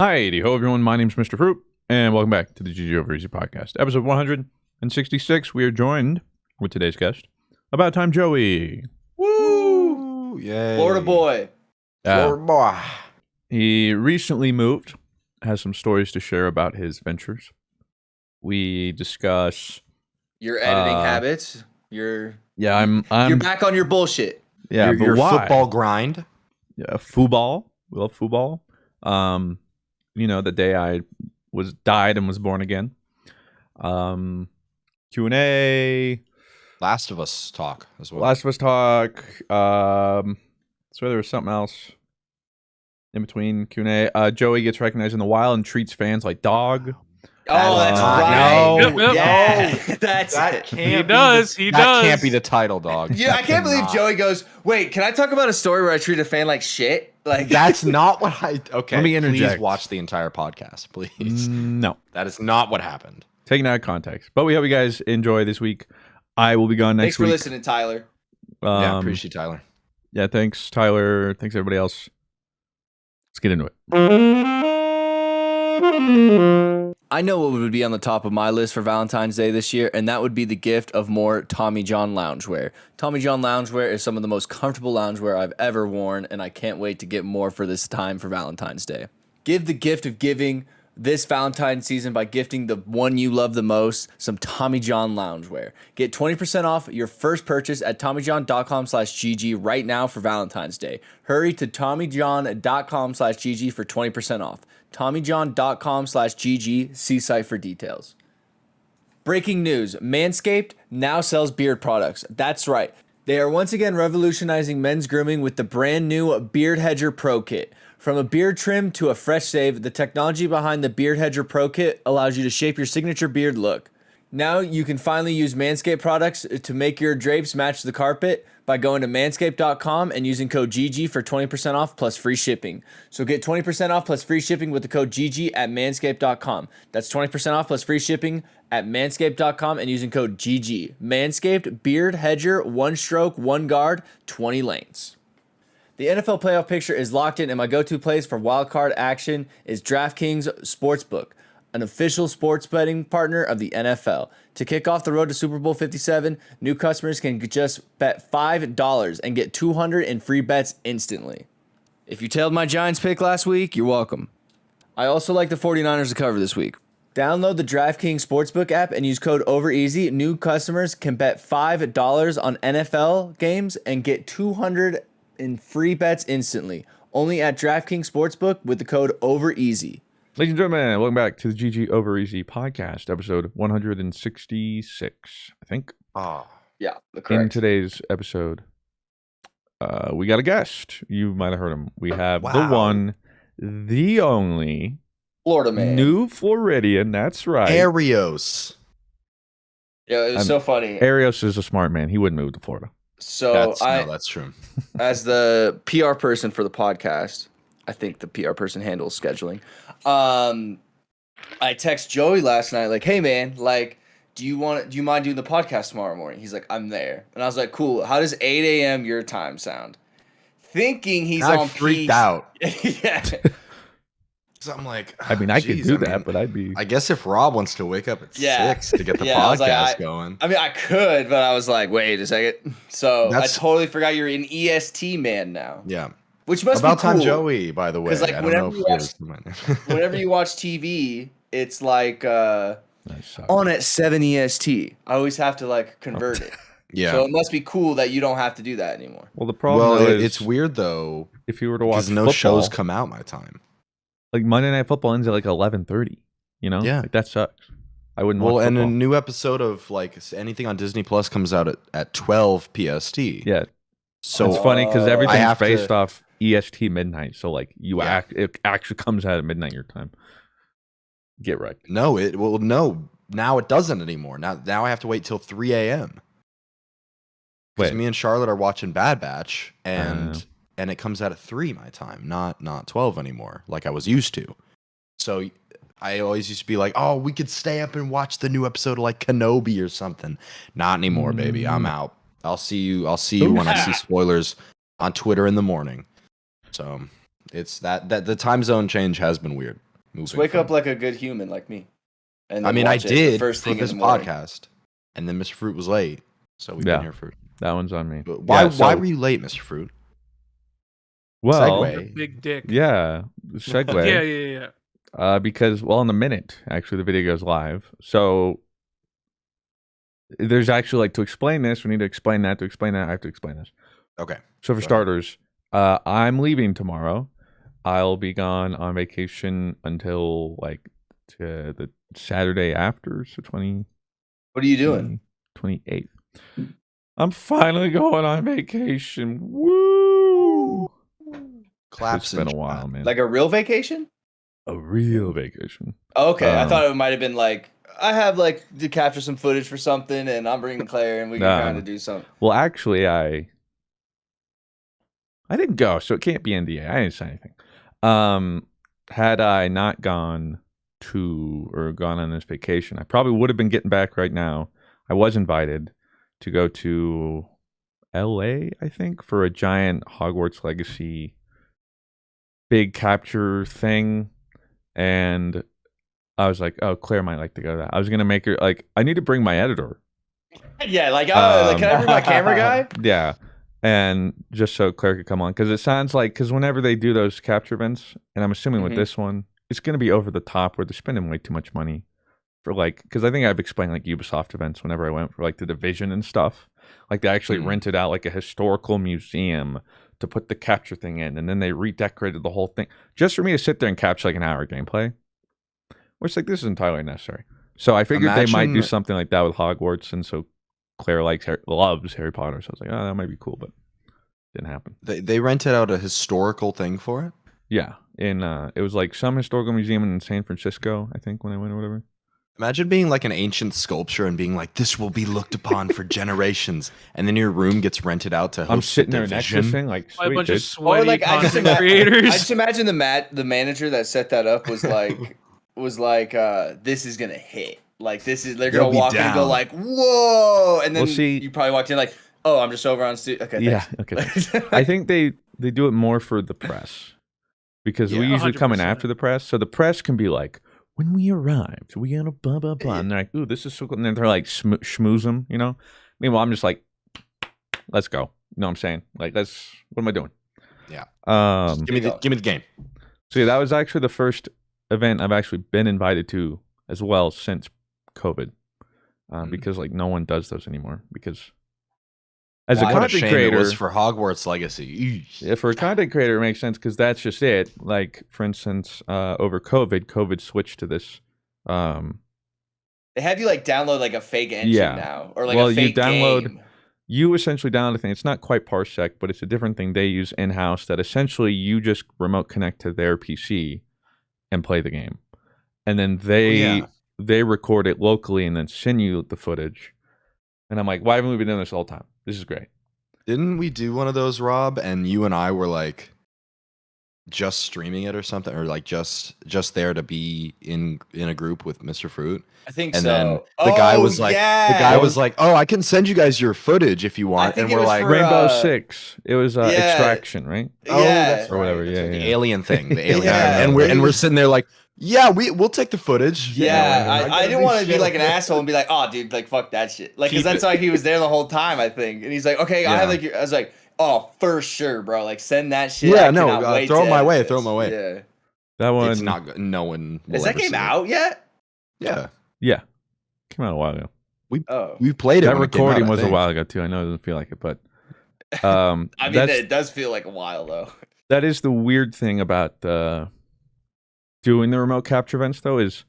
Hi, ho everyone. My name's Mr. Fruit, and welcome back to the GG Over Easy podcast, episode 166. We are joined with today's guest, AbouTimeJoey. Woo! Yay! Florida boy. Florida boy. He recently moved, has some stories to share about his ventures. We discuss Your editing habits. I'm You're back on your bullshit. Yeah, your why? football grind. Yeah, football. We love football. The day I died and was born again. Q&A. Last of Us talk as well. Last of Us talk. So there was something else in between Q&A. Joey gets recognized in the wild and treats fans like dog. Oh, that's right. No. Yeah, that's That it. can't He that does. can't be the title, dog. Yeah, I can't believe Cannot. Joey goes, wait, can I talk about a story where I treat a fan like shit? Like That's not what I. Okay, Let me interject. Please watch the entire podcast, please. No. That is not what happened. Taking out of context. But we hope you guys enjoy this week. I will be gone next Thanks for week. listening, Tyler. Yeah, appreciate Tyler. Yeah, thanks, Tyler. Thanks, everybody else. Let's get into it. I know what would be on the top of my list for Valentine's Day this year, and that would be the gift of more Tommy John loungewear. Tommy John loungewear is some of the most comfortable loungewear I've ever worn, and I can't wait to get more for this time for Valentine's Day. Give the gift of giving this Valentine's season by gifting the one you love the most some Tommy John loungewear. Get 20% off your first purchase at TommyJohn.com/GG right now for Valentine's Day. Hurry to TommyJohn.com/GG for 20% off. TommyJohn.com/GG. See site for details. Breaking news. Manscaped now sells beard products. That's right. They are once again revolutionizing men's grooming with the brand new Beard Hedger Pro Kit. From a beard trim to a fresh shave, the technology behind the Beard Hedger Pro Kit allows you to shape your signature beard look. Now you can finally use Manscaped products to make your drapes match the carpet by going to manscaped.com and using code GG for 20% off plus free shipping. So get 20% off plus free shipping with the code GG at manscaped.com. That's 20% off plus free shipping at manscaped.com and using code GG. Manscaped Beard Hedger, 1 stroke, 1 guard, 20 lengths. The NFL playoff picture is locked in, and my go-to place for wildcard action is DraftKings Sportsbook, an official sports betting partner of the NFL. To kick off the road to Super Bowl 57, new customers can just bet $5 and get $200 in free bets instantly. If you tailed my Giants pick last week, you're welcome. I also like the 49ers to cover this week. Download the DraftKings Sportsbook app and use code OVEREASY. New customers can bet $5 on NFL games and get $200 in free bets instantly. Only at DraftKings Sportsbook with the code OVEREASY. Ladies and gentlemen, welcome back to the GG Over Easy podcast, episode 166, I think. Yeah, In today's episode, we got a guest. You might have heard him. We have the one, the only Florida man. new Floridian. That's right. Arios. Yeah, it was so funny. Arios is a smart man. He wouldn't move to Florida. So That's true. as the PR person for the podcast, I think the PR person handles scheduling. I text Joey last night, like, hey man, like, do you mind doing the podcast tomorrow morning? He's like, I'm there. And I was like, cool. How does 8 a.m. your time sound? Thinking he's I on freaked out. Yeah. So I'm like, I mean, I could do that, but I'd be. I guess if Rob wants to wake up at 6 to get the I was podcast like, going. I mean, I could, but I was like, wait a second. So I totally forgot you're an EST man now. Yeah. Which must About be cool. Time Joey, by the way. Like, I don't know if whenever you watch TV, it's like That on at 7 EST. I always have to like convert it. Yeah. So it must be cool that you don't have to do that anymore. Well, the problem is it's weird though. If you were to watch because no football, shows come out my time. like Monday Night Football ends at like 11:30. You know, Yeah, like, that sucks. I wouldn't. Well, watch and a football. new episode of like anything on Disney Plus comes out at 12 PST. Yeah, So it's funny because I everything's have based to- off EST midnight. So like it actually comes out at midnight your time. Get right. No, now it doesn't anymore. Now I have to wait till 3 a.m. Because Wait. me and Charlotte are watching Bad Batch, and it comes out at 3 my time, not 12 anymore, like I was used to. So I always used to be like, oh, we could stay up and watch the new episode of like Kenobi or something. Not anymore, baby. I'm out. I'll see you when I see spoilers on Twitter in the morning. So it's that the time zone change has been weird. Just wake up like a good human like me. And I mean, I did first for thing this in the morning. podcast, and then Mr. Fruit was late, so we've been here for. That one's on me. But why were you late, Mr. Fruit? Well, Segue. Big dick. Yeah, segue. Yeah. Because in a minute, actually, the video goes live. So there's actually to explain this, we need to explain that. To explain that, I have to explain this. Okay. So for starters, I'm leaving tomorrow. I'll be gone on vacation until to the Saturday after, so 20. What are you doing? 28th. I'm finally going on vacation. Woo! Claps. It's been a while, man. Like a real vacation? A real vacation. Okay, I thought it might have been I have to capture some footage for something, and I'm bringing Claire, and we can kind of do something. Well, actually, I didn't go, so it can't be NDA. I didn't say anything. Had I not gone on this vacation, I probably would have been getting back right now. I was invited to go to LA, I think, for a giant Hogwarts Legacy big capture thing, and I was like, oh, Claire might like to go to that. I was gonna make her I need to bring my editor. Yeah, can I bring my camera guy? Yeah, and just so Claire could come on, because it sounds because whenever they do those capture events, and I'm assuming with this one, it's gonna be over the top where they're spending way too much money for because I think I've explained Ubisoft events whenever I went for the Division and stuff. They actually rented out a historical museum to put the capture thing in, and then they redecorated the whole thing just for me to sit there and capture an hour of gameplay. Which this is entirely necessary. So I figured they might do something like that with Hogwarts, and so Claire loves Harry Potter, so I was like, oh, that might be cool, but didn't happen. They rented out a historical thing for it? Yeah, and it was some historical museum in San Francisco, I think, when I went or whatever. Imagine being an ancient sculpture and being this will be looked upon for generations, and then your room gets rented out to host I'm sitting there next next to thing a sweet, bunch dude. of sweaty content I creators. just imagine the manager that set that up was this is gonna hit. They're gonna walk in and go whoa, and then you probably walked in oh, I'm just over on okay. Yeah, thanks. okay. I think they do it more for the press, because we usually come in 100%. after the press, so the press can be when we arrived, we had a blah blah blah, and they're ooh, this is so cool, and then they're schmooze them, Meanwhile, I'm just let's go. You know what I'm saying? What am I doing? Yeah. Give me the game. So yeah, that was actually the first event I've actually been invited to as well since COVID, because no one does those anymore. Because as a content creator, it was for Hogwarts Legacy. Yeah, for a content creator, it makes sense because that's just it. For instance, over COVID switched to this. They have you download a fake engine now, or a fake game. You essentially download a thing. It's not quite Parsec, but it's a different thing they use in-house that essentially you just remote connect to their PC and play the game. And then they record it locally and then send you the footage. And I'm why haven't we been doing this all the time? This is great. Didn't we do one of those, Rob? And you and I were just streaming it or something, or just there to be in a group with Mr. Fruit. I think and so. And then the guy was oh, I can send you guys your footage if you want. And we're Rainbow Six. It was Extraction, right? Oh, that's or whatever. Right. Yeah, the yeah. alien thing. The alien. And we're sitting there yeah, we'll take the footage. Yeah, I didn't want to be an asshole and be oh, dude, fuck that shit. Because that's why he was there the whole time, I think. And he's okay, I have I was oh, for sure, bro. Send that shit. Yeah, no, throw it my way. Throw it my way. Yeah. That one. It's not good. No one will Is that game out yet? Yeah. Yeah. Came out a while ago. We played it. That recording was a while ago, too. I know it doesn't feel like it, but. I mean, it does feel like a while, though. That is the weird thing about doing the remote capture events, though, is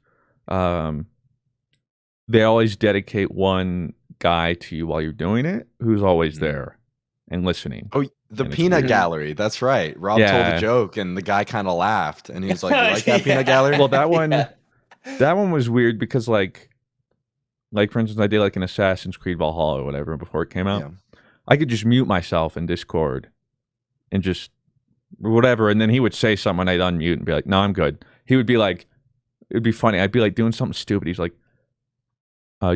they always dedicate one guy to you while you're doing it who's always there and listening. Oh, the peanut gallery. That's right. Rob told a joke and the guy kind of laughed and he was like, you like that peanut gallery? Well, that one was weird because for instance, I did an Assassin's Creed Valhalla or whatever before it came out. Yeah. I could just mute myself in Discord and just whatever. And then he would say something and I'd unmute and be no, I'm good. He would be it'd be funny. I'd be doing something stupid. He's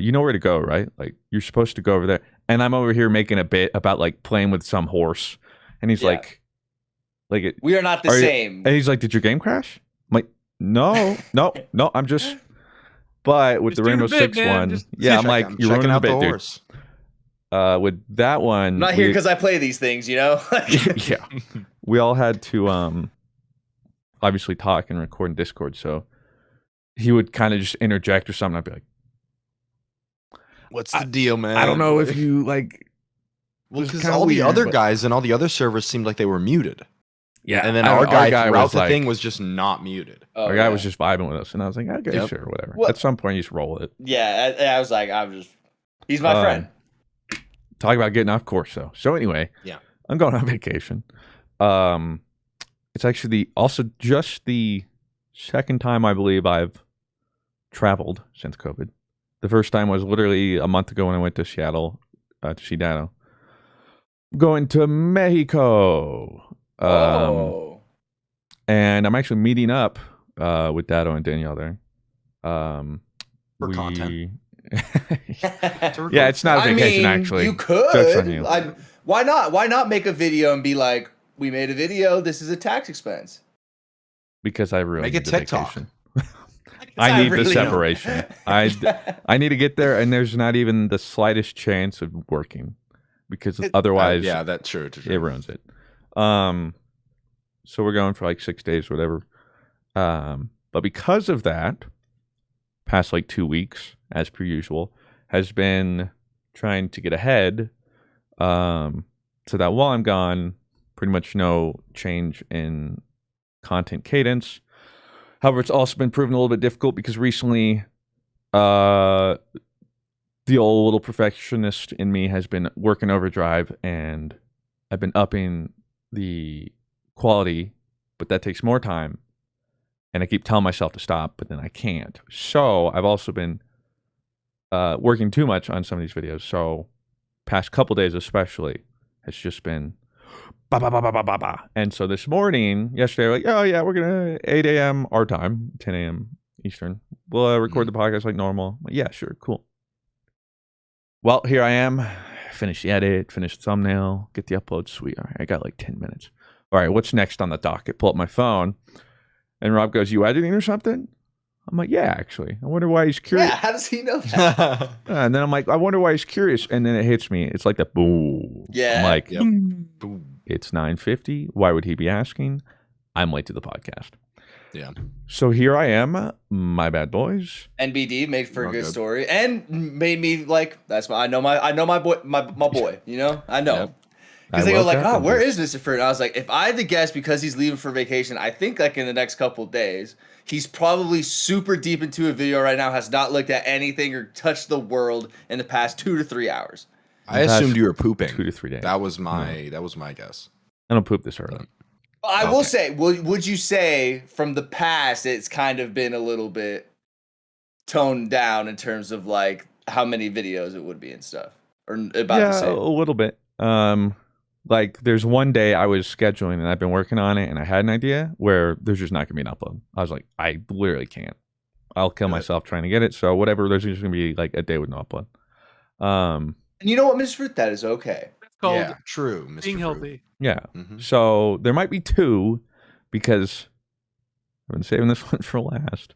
you know where to go, right? You're supposed to go over there. And I'm over here making a bit about playing with some horse. And he's we are not the same. And he's did your game crash? I'm No. I'm just. But with Just the do the Rainbow bit, Six man. one, Just yeah, I'm like, you're checking ruining the out the bit, dude. horse. With that one, I'm not here because I play these things, you know. yeah, we all had to obviously talk and record in Discord, so he would kind of just interject or something. I'd be like, What's the deal, man? I don't know if you like. Well, was because kinda all the weird, other but- guys and all the other servers seemed like they were muted. Yeah, And then I don't our know, guy throughout was the like, thing was just not muted. Oh, our guy was just vibing with us, and I was like, okay, Yep. sure, whatever. Well- At some point, you just roll with it. Yeah, I was like, he's my friend. Talk about getting off course, though. So anyway, Yeah. I'm going on vacation. It's actually just the second time I believe I've traveled since COVID. The first time was literally a month ago when I went to Seattle to see Dano. Going to Mexico. And I'm actually meeting up with Dado and Danielle there. For content. Yeah, it's not a vacation, actually. You Joke's on could. you. Why not? Why not make a video and be like, "We made a video. This is a tax expense." Because I really Make need a the TikTok. vacation. I need the separation. I need to get there, and there's not even the slightest chance of working, because otherwise, yeah, that's true. it ruins it. So we're going for like 6 days, whatever. But because of that, past like 2 weeks, as per usual, has been trying to get ahead, so that while I'm gone, pretty much no change in content cadence. However, it's also been proven a little bit difficult because recently, the old little perfectionist in me has been working overdrive, and I've been upping the quality, but that takes more time. And I keep telling myself to stop, but then I can't. So I've also been working too much on some of these videos. So past couple days especially, has just been ba ba ba ba ba ba ba. And so this morning, yesterday, like, oh yeah, we're gonna 8 a.m. our time, 10 a.m. Eastern. We'll record the podcast like normal. Like, yeah, sure, cool. Well, here I am. Finish the edit, finish the thumbnail, get the upload. Sweet. All right, I got like 10 minutes. All right, what's next on the docket? Pull up my phone, and Rob goes, "You editing or something?" I'm like, "Yeah, actually." I wonder why he's curious. Yeah, how does he know that? And then I'm like, "I wonder why he's curious." And then it hits me. It's like that boom. Yeah. I'm like, Yep. Boom. it's 9:50. Why would he be asking? I'm late to the podcast. Yeah. So here I am. My bad, boys. NBD made for a All good good. story and made me like, I know my boy, my boy, you know, I know. Yep. Because I they go woke like, up "Oh, and where just- is Mr. Ferd?" I was like, if I had to guess, because he's leaving for vacation, I think like in the next couple days, he's probably super deep into a video right now, has not looked at anything or touched the world in the past 2 to 3 hours. I assumed you were pooping. 2 to 3 days. That was my guess. I don't poop this early. I will Okay. say, would you say from the past, it's kind of been a little bit toned down in terms of like how many videos it would be and stuff, or about Yeah, the same? a little bit. Like there's one day I was scheduling and I've been working on it, and I had an idea where there's just not gonna be an upload. I was like, I literally can't. I'll kill Good. myself trying to get it. So whatever, there's just gonna be like a day with no upload. And you know what, Mr. Fruit, that is okay. It's called Yeah, true. Mr. being Fruit. healthy. Yeah. Mhm. So there might be 2 because I've been saving this one for last.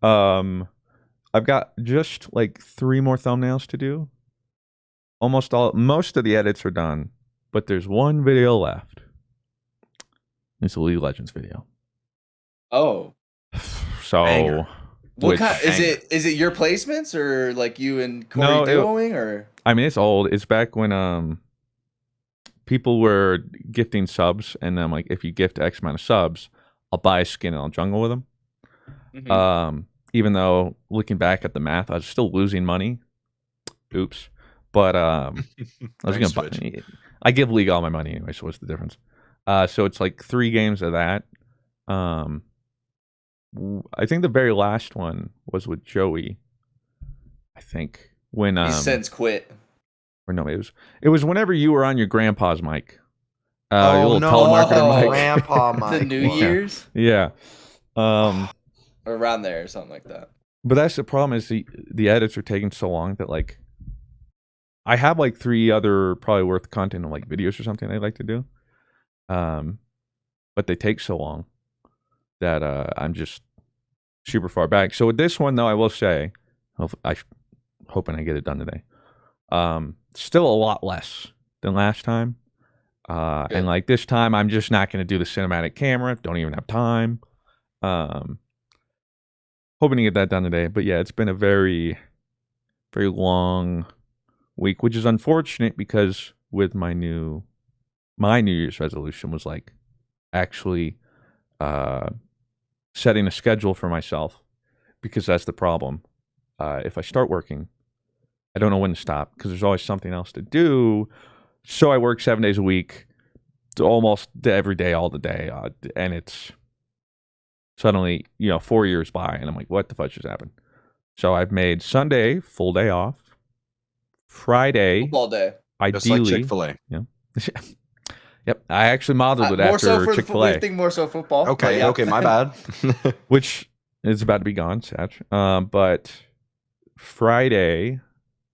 I've got just like 3 more thumbnails to do. Most of the edits are done, but there's one video left. It's a League of Legends video. Oh, So Banger. what which- kind? Is it your placements or like you and Corey No, duoing or? I mean, it's old. It's back when people were gifting subs, and I'm like, if you gift X amount of subs, I'll buy a skin and I'll jungle with them. Mhm. Even though looking back at the math, I was still losing money. Oops. But I was Thanks, gonna buy. Twitch. I give League all my money anyway, so what's the difference? So it's like 3 games of that. I think the very last one was with Joey. I think when He's since quit. or no, it was whenever you were on your grandpa's mic. Your Oh little no, telemarketer mic. Grandpa The Mike. New Year's Yeah. or around there or something like that. But that's the problem, is the edits are taking so long that like I have like 3 other probably worth content of like videos or something I'd like to do. But they take so long that I'm just super far back. So with this one, though, I will say, hoping I get it done today. Still a lot less than last time. And like this time, I'm just not going to do the cinematic camera. Don't even have time. Hoping to get that done today. But yeah, it's been a very, very long week, which is unfortunate because with my New Year's resolution was like actually setting a schedule for myself, because that's the problem. If I start working, I don't know when to stop because there's always something else to do. So I work 7 days a week, almost every day, all the day, and it's suddenly 4 years by, and I'm like, what the fudge just happened? So I've made Sunday full day off, Friday football day, ideally, just like Chick-fil-A. Yeah. Yep, I actually modeled it more after so for Chick-fil-A. I think more so football. Okay, okay, my bad. Which is about to be gone, Satch. But Friday,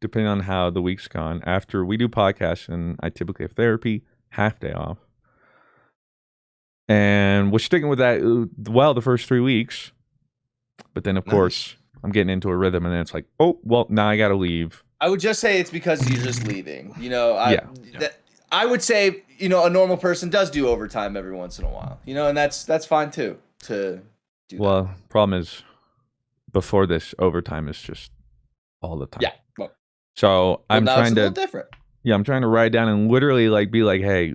depending on how the week's gone, after we do podcasts and I typically have therapy, half day off. And we're sticking with that, the first 3 weeks. But then, of course, I'm getting into a rhythm, and then it's like, oh, well, now I got to leave. I would just say it's because you're just leaving. Yeah. I would say, a normal person does do overtime every once in a while, and that's fine too to do. Well, problem is, before this, overtime is just all the time. Yeah. Well, so I'm now trying it's a to, little different. Yeah, I'm trying to write down and literally be like, hey,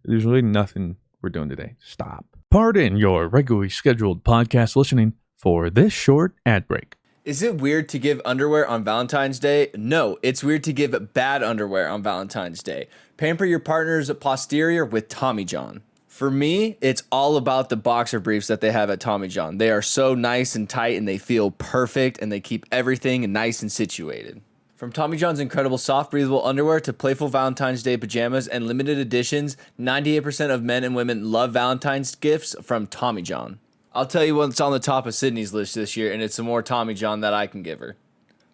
there's really nothing we're doing today. Stop. Pardon your regularly scheduled podcast listening for this short ad break. Is it weird to give underwear on Valentine's Day? No, it's weird to give bad underwear on Valentine's Day. Pamper your partner's posterior with Tommy John. For me, it's all about the boxer briefs that they have at Tommy John. They are so nice and tight, and they feel perfect, and they keep everything nice and situated. From Tommy John's incredible soft, breathable underwear to playful Valentine's Day pajamas and limited editions, 98% of men and women love Valentine's gifts from Tommy John. I'll tell you what's on the top of Sydney's list this year, and it's some more Tommy John that I can give her.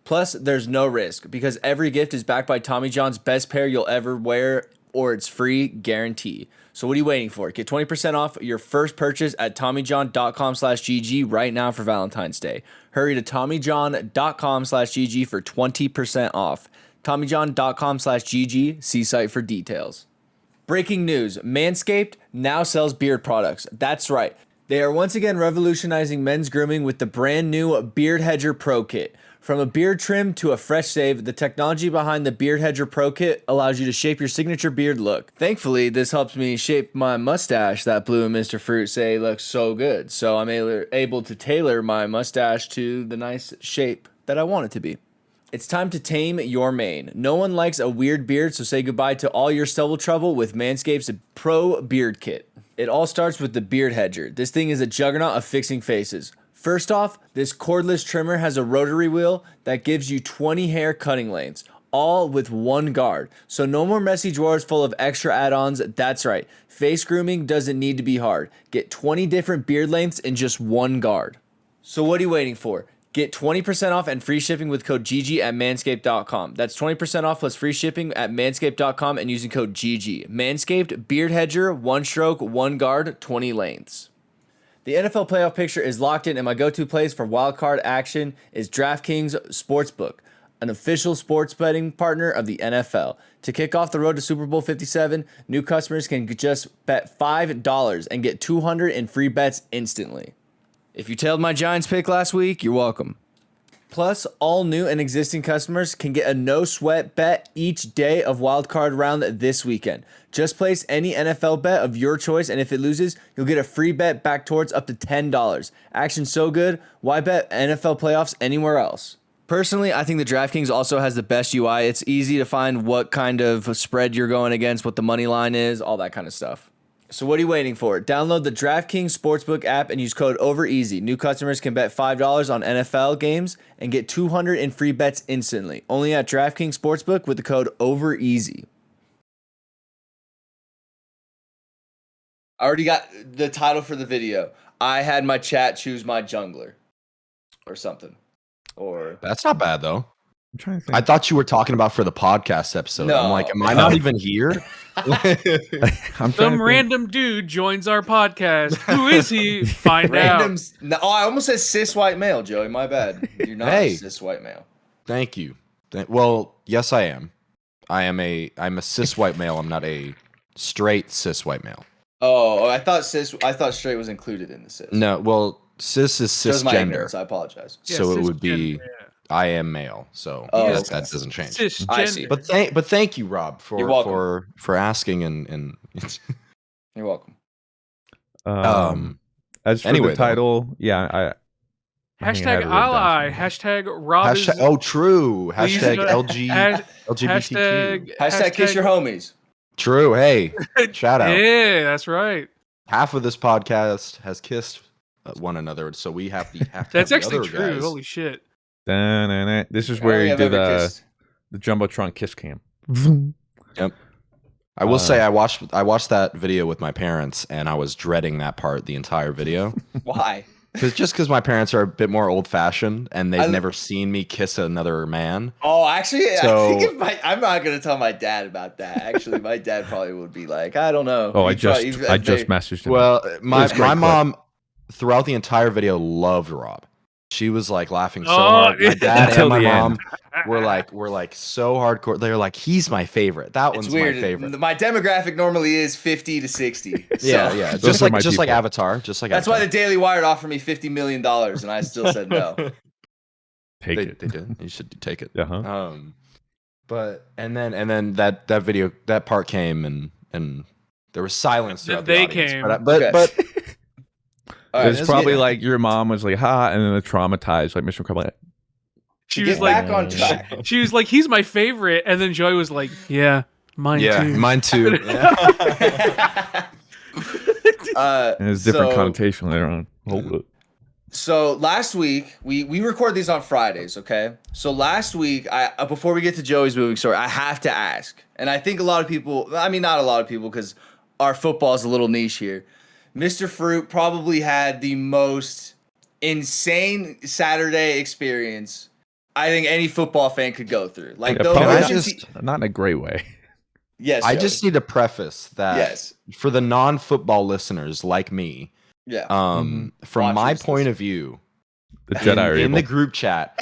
Plus, there's no risk, because every gift is backed by Tommy John's best pair you'll ever wear, or it's free guarantee. So what are you waiting for? Get 20% off your first purchase at TommyJohn.com/GG right now for Valentine's Day. Hurry to TommyJohn.com/GG for 20% off. TommyJohn.com/GG, see site for details. Breaking news, Manscaped now sells beard products. That's right. They are once again revolutionizing men's grooming with the brand new Beard Hedger Pro Kit. From a beard trim to a fresh shave, the technology behind the Beard Hedger Pro Kit allows you to shape your signature beard look. Thankfully, this helps me shape my mustache that Blue and Mr. Fruit say looks so good. So I'm able to tailor my mustache to the nice shape that I want it to be. It's time to tame your mane. No one likes a weird beard, so say goodbye to all your stubble trouble with Manscaped's Pro Beard Kit. It all starts with the Beard Hedger. This thing is a juggernaut of fixing faces. First off, this cordless trimmer has a rotary wheel that gives you 20 hair cutting lengths, all with one guard. So no more messy drawers full of extra add-ons. That's right, face grooming doesn't need to be hard. Get 20 different beard lengths in just one guard. So what are you waiting for? Get 20% off and free shipping with code GG at manscaped.com. That's 20% off plus free shipping at manscaped.com and using code GG. Manscaped, Beard Hedger, one stroke, one guard, 20 lengths. The NFL playoff picture is locked in, and my go-to place for wildcard action is DraftKings Sportsbook, an official sports betting partner of the NFL. To kick off the road to Super Bowl 57, new customers can just bet $5 and get $200 in free bets instantly. If you tailed my Giants pick last week, you're welcome. Plus, all new and existing customers can get a no-sweat bet each day of wildcard round this weekend. Just place any NFL bet of your choice, and if it loses, you'll get a free bet back towards up to $10. Action's so good, why bet NFL playoffs anywhere else? Personally, I think the DraftKings also has the best UI. It's easy to find what kind of spread you're going against, what the money line is, all that kind of stuff. So what are you waiting for? Download the DraftKings Sportsbook app and use code OVEREASY. New customers can bet $5 on NFL games and get $200 in free bets instantly. Only at DraftKings Sportsbook with the code OVEREASY. I already got the title for the video. I had my chat choose my jungler. Or something. Or That's not bad, though. I'm trying to think. I thought you were talking about for the podcast episode. No. I'm like, am I not even here? Some random dude joins our podcast. Who is he? Find out. Randoms. No, I almost said cis white male, Joey. My bad. You're not a cis white male. Thank you. Well, yes, I am. I'm a cis white male. I'm not a straight cis white male. Oh, I thought straight was included in the cis. No, well, cis is Shows my cisgender. ignorance, I apologize. Yeah, So it would be cisgender, yeah. I am male. So Oh, that doesn't change. Cisgender. I see. But thank you, Rob, You're welcome. for asking and You're welcome. As for anyway, the title, yeah, I think I had Hashtag it written down ally. somewhere. Hashtag Rob is. true. Please Hashtag go- LGBTQ. Hashtag kiss your homies. True. Hey, shout out. Yeah, that's right. Half of this podcast has kissed one another, so we have to. That's the actually other true. guys. Holy shit. Da-na-na. This is I where don't you think do I've ever the kissed. Jumbotron kiss cam. Yep. I will say I watched that video with my parents, and I was dreading that part the entire video. Why? Because my parents are a bit more old fashioned, and they've never seen me kiss another man. Oh, actually, So- I think I'm not gonna tell my dad about that. Actually, my dad probably would be like, I don't know. Oh, I He'd just probably- messaged him. Well, my It's a great mom throughout the entire video loved Rob. She was like laughing so Oh, hard. My dad Until and my the mom end. were like so hardcore. They're like, he's my favorite. That It's one's weird. my favorite. My demographic normally is 50 to 60. So Yeah. Those Just are like my people. Avatar. Just like That's why Avatar. the Daily Wire offered me $50 million, and I still said no. Take they it. did. You should take it. Uh-huh. But and then that video, that part came and there was silence throughout They the audience. came. But All It right, was let's probably get- like your mom was like, ha, and then the traumatized, like Mr. Crumble. She get was like, back on track. she was like, he's my favorite, and then Joey was like, yeah, mine too. mine too. And it's different so- connotation later on. Hold up. So last week we record these on Fridays, okay? So last week, I before we get to Joey's moving story, I have to ask, and I think a lot of people, I mean not a lot of people, because our football is a little niche here. Mr. Fruit probably had the most insane Saturday experience I think any football fan could go through. Like Yeah, those probably emergency- not in a great way. yes, I Joey. just need to preface that yes, for the non-football listeners like me, yeah. from Watch my listeners. point of view, The Jedi are in able. the group chat,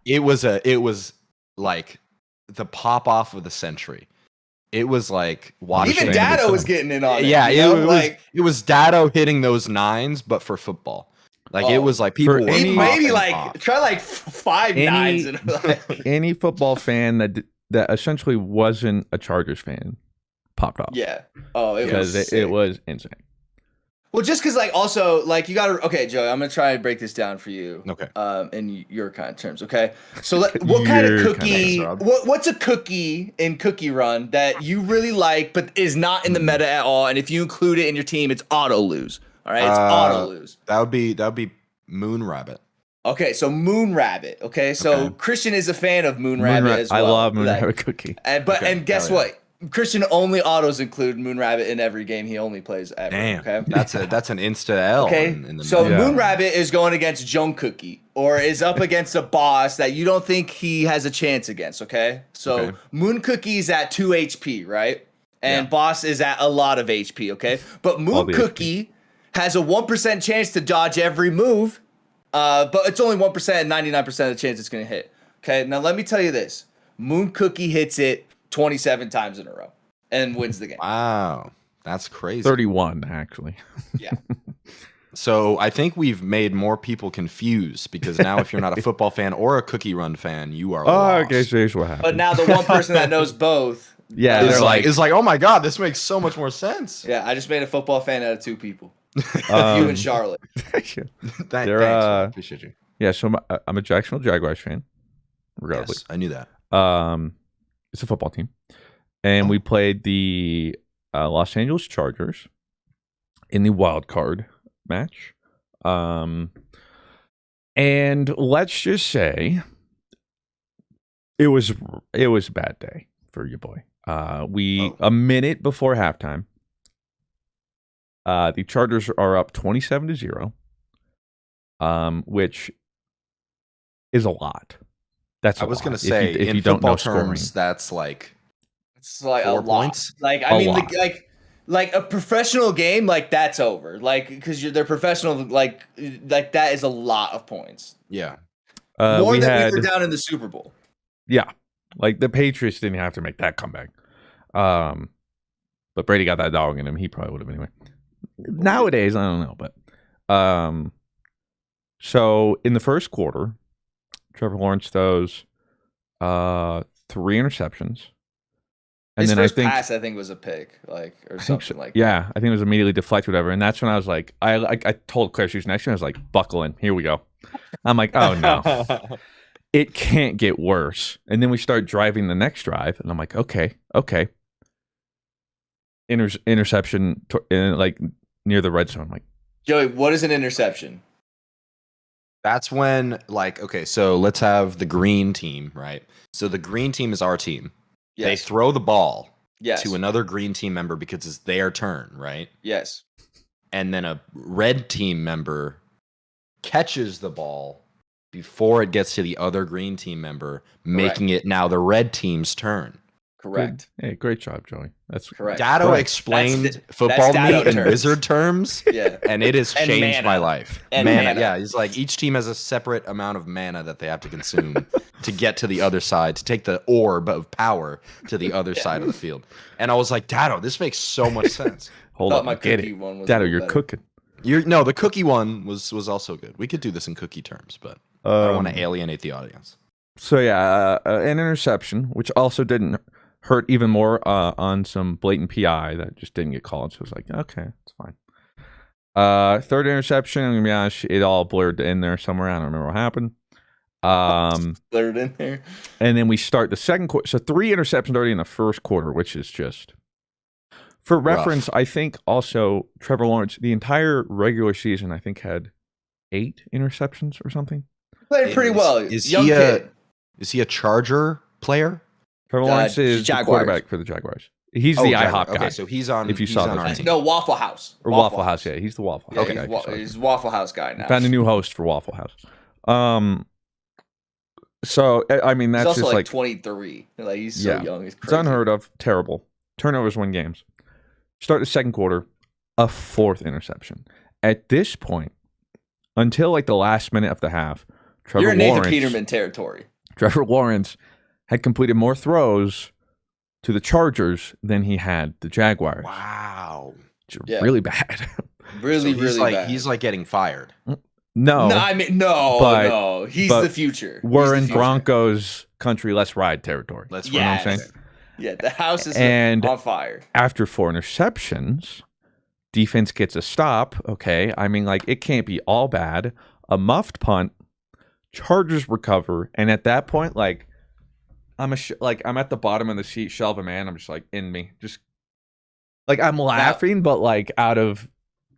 it was like the pop off of the century. It was like watching. Even Understandable. Dado was getting in on it. Yeah, you know? it was Dado hitting those nines, but for football. Like it Oh. was like people For were any- maybe popping like off. try like 5 Any- nines and like, Any football fan that essentially wasn't a Chargers fan popped off. yeah. Oh, it Because was it was insane. well, just because like also like you gotta Joey, I'm gonna try and break this down for you. Okay. In your kind of terms, okay? So what kind of Your cookie? kind of What's a cookie in Cookie Run that you really like but is not in the meta at all? And if you include it in your team, it's auto lose. All right, it's auto lose. That would be Moon Rabbit. Okay, so Moon Rabbit. Okay, so Okay. Christian is a fan of Moon Rabbit as well. I love Moon Like, Rabbit Cookie. And guess hell yeah. what? Christian only autos include Moon Rabbit in every game he only plays ever. Damn, Okay. that's an insta L. Okay, in the so Yeah. Moon Rabbit is going against Joan Cookie, or is up against a boss that you don't think he has a chance against. Okay, so Okay. Moon Cookie's at 2 HP, right? And Yeah. boss is at a lot of HP. Okay, but All Moon the Cookie has a 1% chance to dodge every move, but it's only 1% and 99% of the chance it's going to hit. Okay, now let me tell you this: Moon Cookie hits it 27 times in a row and wins the game. Wow, that's crazy. 31, actually. Yeah. So I think we've made more people confused because now if you're not a football fan or a Cookie Run fan, you are Oh, lost. okay, so here's what happened. But now the one person that knows both. yeah, It's they're like, it's like, oh my god, this makes so much more sense. Yeah, I just made a football fan out of 2 people. um, You and Charlotte. They're, Thanks, man. uh, Appreciate you. yeah, so I'm a Jacksonville Jaguars fan, regardless. Yes, I knew that. It's a football team, and we played the Los Angeles Chargers in the wild card match. And let's just say it was a bad day for your boy. A minute before halftime, the Chargers are up 27-0, which is a lot. That's I was going to lot. say, if in you don't know football terms, scoring. that's like It's like 4 a lot. points. Like A I mean, lot. like a professional game, like that's over. Like because they're professional, like that is a lot of points. Yeah. More we than had, we were down in the Super Bowl. Yeah, like the Patriots didn't have to make that comeback. But Brady got that dog in him. He probably would have anyway. Nowadays, I don't know, but so in the first quarter, Trevor Lawrence throws 3 interceptions. And His then first pass, I think, was a pick, or something like that. Yeah, I think it was immediately deflected, whatever. And that's when I was like, I told Claire she was next to me, I was like, buckle in, here we go. I'm like, oh no, it can't get worse. And then we start driving the next drive, and I'm like, okay. Interception, like near the red zone. I'm like, Joey, what is an interception? That's when, like, okay, so let's have the green team, right? So the green team is our team. Yes. They throw the ball Yes. to another green team member because it's their turn, right? Yes. And then a red team member catches the ball before it gets to the other green team member, making it now the red team's turn. Correct. hey, great job, Joey. That's correct. Dado Right. explained football to me Dado in terms. wizard terms, Yeah. and it has And changed my mana. life. And mana, mana. yeah. He's like, each team has a separate amount of mana that they have to consume to get to the other side, to take the orb of power to the other side of the field. And I was like, Dado, this makes so much sense. Hold Thought on, my I get cookie it. one was Dado, a little you're better. cooking. No, the cookie one was also good. We could do this in cookie terms, but I don't want to alienate the audience. So yeah, an interception, which also didn't hurt even more on some blatant PI that just didn't get called. So it was like, okay, it's fine. Third interception, I'm gonna be honest, it all blurred in there somewhere. I don't remember what happened. Blurred in there. And then we start the second quarter. So 3 interceptions already in the first quarter, which is just, for reference, I think also Trevor Lawrence, the entire regular season, I think had 8 interceptions or something. Played pretty well. Is Young kid. he a Charger player? Trevor Lawrence is the Jaguars. quarterback for the Jaguars. He's the IHOP guy. Okay, so he's on. If you he's saw on this. our team. No, Waffle House. Or Waffle House, yeah. He's the Waffle House Yeah, guy. he's Waffle House guy now. Found a new host for Waffle House. So I mean that's he's also just like 23. Like he's so young. It's It's crazy. unheard of. Terrible. Turnovers win games. Start the second quarter, a 4th interception. At this point, until like the last minute of the half, You're in Nathan Peterman territory. Trevor Lawrence had completed more throws to the Chargers than he had the Jaguars. Wow. Yeah. Really bad. Really, so really bad. He's like getting fired. No. I mean, no. He's the future. We're He's in the future. Broncos country, let's ride territory. Let's you know what I'm saying? Yeah, the house is on fire. After 4 interceptions, defense gets a stop. Okay. I mean, like, it can't be all bad. A muffed punt, Chargers recover. And at that point, like, I'm at the bottom of the seat, shell of a man. I'm just like, in me. Just, like, I'm laughing, but, like, out of.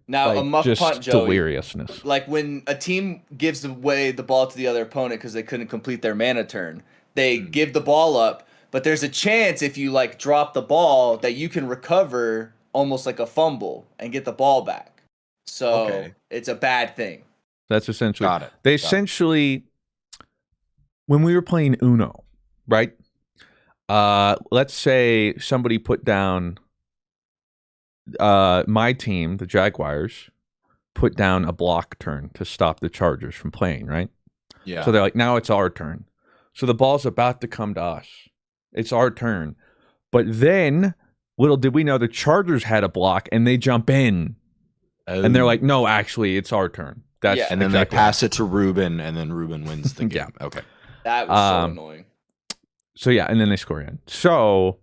Now, like, a muff just punt, Joey, deliriousness. like when a team gives away the ball to the other opponent because they couldn't complete their mana turn, they give the ball up, but there's a chance if you like drop the ball that you can recover almost like a fumble and get the ball back. So it's a bad thing. That's essentially. Got it. They essentially, when we were playing Uno, right? Let's say somebody put down. My team, the Jaguars, put down a block turn to stop the Chargers from playing, right? Yeah. So they're like, now it's our turn. So the ball's about to come to us. It's our turn. But then, little did we know, the Chargers had a block, and they jump in. And they're like, no, actually, it's our turn. That's and then they pass it to Ruben, and then Ruben wins the game. Yeah. Okay. That was so annoying. So, yeah, and then they score again. So,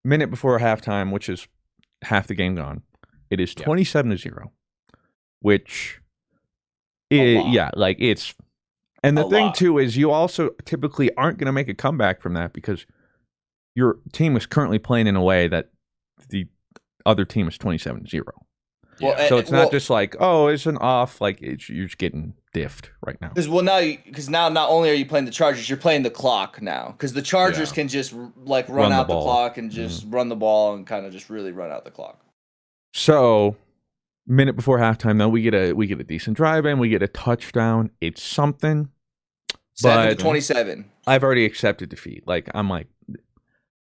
minute before halftime, which is half the game gone, it is 27-0, which like it's, and the thing too is you also typically aren't going to make a comeback from that because your team is currently playing in a way that the other team is 27-0. Well, so it's not just like, oh, it's an off, like you're just getting diffed right now. Because now not only are you playing the Chargers, you're playing the clock now. Because the Chargers can just like run out the clock and just run the ball and kind of just really run out the clock. So, minute before halftime, though, we get a decent drive in, we get a touchdown. It's something. 7-27. I've already accepted defeat. Like, I'm like,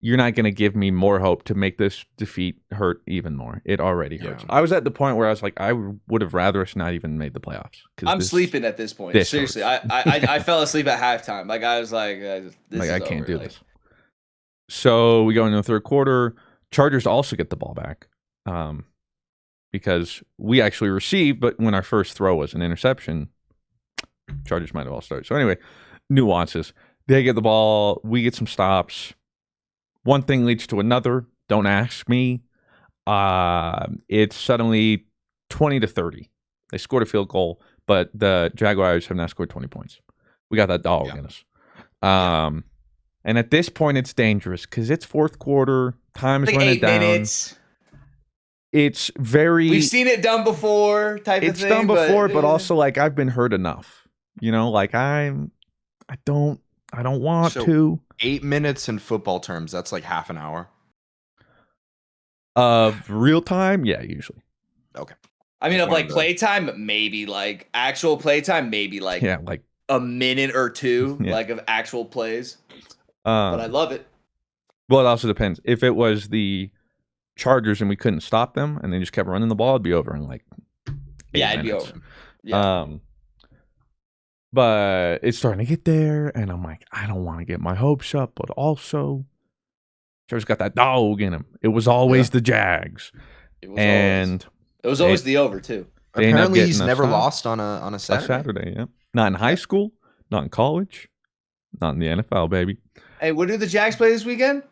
you're not going to give me more hope to make this defeat hurt even more. It already hurts. I was at the point where I was like, I would have rather us not even made the playoffs. I'm sleeping at this point. Seriously, I fell asleep at halftime. Like, I was like, I can't do this. So we go into the third quarter. Chargers also get the ball back because we actually received, but when our first throw was an interception, Chargers might have all started. So anyway, nuances. They get the ball. We get some stops. One thing leads to another. Don't ask me. It's suddenly 20-30. They scored a field goal, but the Jaguars have now scored 20 points. We got that dog in us. And at this point, it's dangerous because it's fourth quarter. Time is running down. 8 minutes. It's very. We've seen it done before, type of thing. It's done before, but also like I've been hurt enough. You know, like I don't want to. 8 minutes in football terms, that's like half an hour. Of real time, yeah, usually. Okay. I mean, of like playtime, maybe like actual playtime, maybe like a minute or two, like of actual plays. But I love it. Well, it also depends. If it was the Chargers and we couldn't stop them, and they just kept running the ball, it'd be over in like 8 minutes. It'd be over. Yeah. But it's starting to get there, and I'm like, I don't want to get my hopes up, but also, Chargers got that dog in him. It was always the Jags, it was always the over too. Apparently, he's never lost on a Saturday. A Saturday, yeah. Not in high school, not in college, not in the NFL, baby. Hey, what do the Jags play this weekend?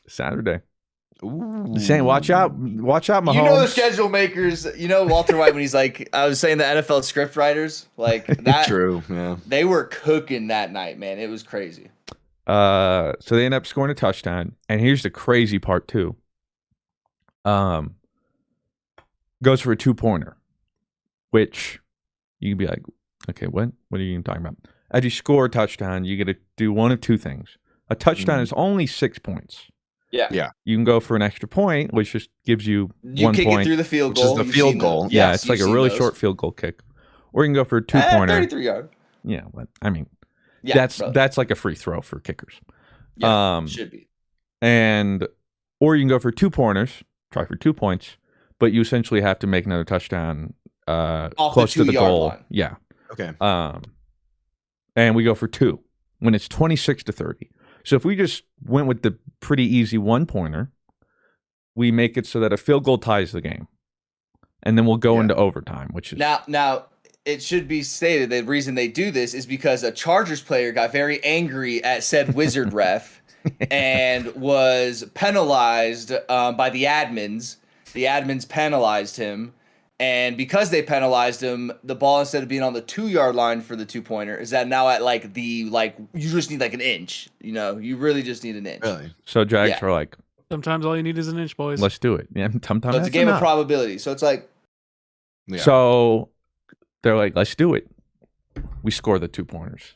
Saturday. Ooh. Saying, watch out, Mahomes. You know the schedule makers. You know Walter White when he's like, I was saying the NFL script writers, like that. True, yeah. They were cooking that night, man. It was crazy. So they end up scoring a touchdown, and here's the crazy part too. Goes for a 2-pointer, which you can be like, okay, what are you even talking about? As you score a touchdown, you get to do one of two things. A touchdown is only 6 points. Yeah. You can go for an extra point, which just gives you 1 point. You kick it through the field goal. Which is the field goal. Yeah, it's like a really short field goal kick. Or you can go for a 2-pointer. 33 yard. Yeah, but I mean, that's like a free throw for kickers. Yeah, should be. Or you can go for 2-pointers, try for 2 points, but you essentially have to make another touchdown close to the goal. Line. Yeah. Okay. And we go for 2 when it's 26-30. So if we just went with the pretty easy 1-pointer, we make it so that a field goal ties the game, and then we'll go into overtime, which is now. It should be stated the reason they do this is because a Chargers player got very angry at said wizard ref and was penalized by the admins. The admins penalized him. And because they penalized him, the ball, instead of being on the 2-yard line for the 2-pointer, is that now at you just need like an inch. You know, you really just need an inch. Really? So Jags are like, sometimes all you need is an inch, boys. Let's do it. Yeah, sometimes so it's a game of probability. So it's like, so they're like, let's do it. We score the 2-pointers,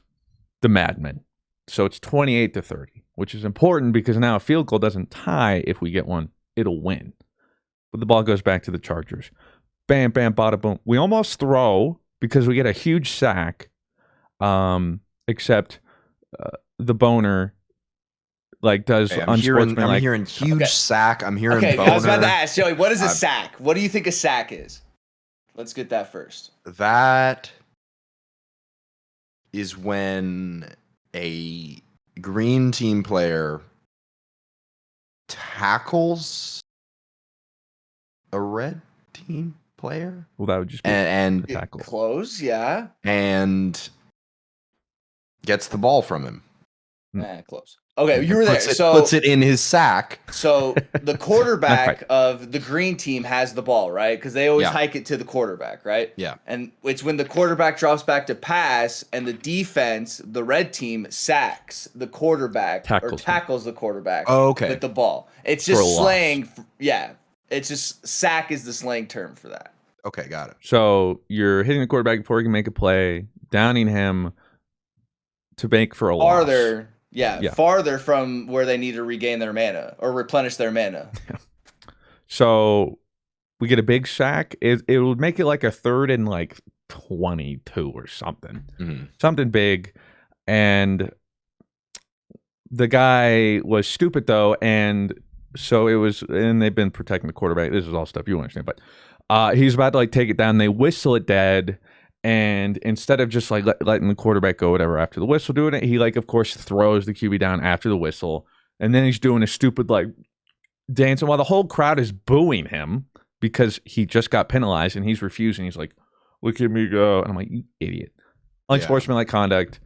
the madmen. So it's 28-30, which is important because now a field goal doesn't tie. If we get one, it'll win. But the ball goes back to the Chargers. Bam, bam, bada, boom. We almost throw because we get a huge sack, except the boner does unsportsmanlike. I'm hearing huge sack. I'm hearing boner. I was about to ask, Joey, what is a sack? What do you think a sack is? Let's get that first. That is when a green team player tackles a red team player. Well, that would just be and tackle. Close, yeah. And gets the ball from him. Close. Okay, you were there. Puts it in his sack. So the quarterback of the green team has the ball, right? Because they always hike it to the quarterback, right? Yeah. And it's when the quarterback drops back to pass and the defense, the red team, sacks the quarterback tackles the quarterback with the ball. It's just slang. It's just sack is the slang term for that. Okay, got it. So you're hitting the quarterback before he can make a play, downing him to make for a loss. Farther from where they need to regain their mana or replenish their mana. So we get a big sack. It would make it like a 3rd and 22 or something. Something big. And the guy was stupid though, and so it was, and they've been protecting the quarterback. This is all stuff you understand, but he's about to like take it down. They whistle it dead, and instead of just like letting the quarterback go whatever after the whistle doing it, he like of course throws the QB down after the whistle, and then he's doing a stupid like dancing while the whole crowd is booing him because he just got penalized and he's refusing. He's like, "Look at me go," and I'm like, "You idiot!" Unsportsmanlike conduct.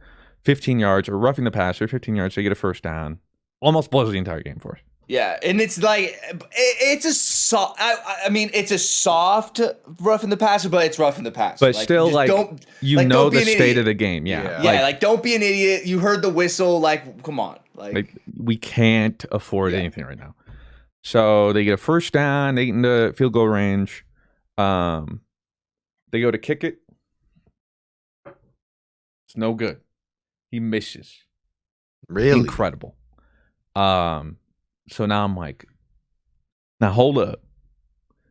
15 yards or roughing the passer, 15 yards, they get a first down. Almost blows the entire game for us. Yeah, and it's like it's a soft. I mean, it's a soft roughing the passer, but it's roughing the passer. But like, still, like don't, you like, know the state of the game. Yeah, like don't be an idiot. You heard the whistle. Like, come on. Like we can't afford anything right now. So they get a first down. They get into field goal range. They go to kick it. It's no good. He misses. Really? Incredible. So now I'm like, now hold up.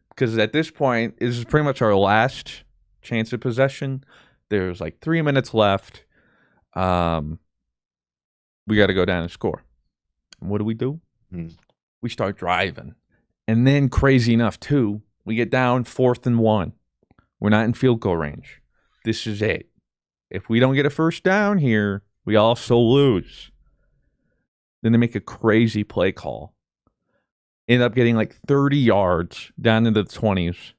Because at this point, this is pretty much our last chance of possession. There's like 3 minutes left. We got to go down and score. And what do? We start driving. And then crazy enough, too, we get down 4th and 1. We're not in field goal range. This is it. If we don't get a first down here, we also lose. Then they make a crazy play call. End up getting like 30 yards down into the 20s.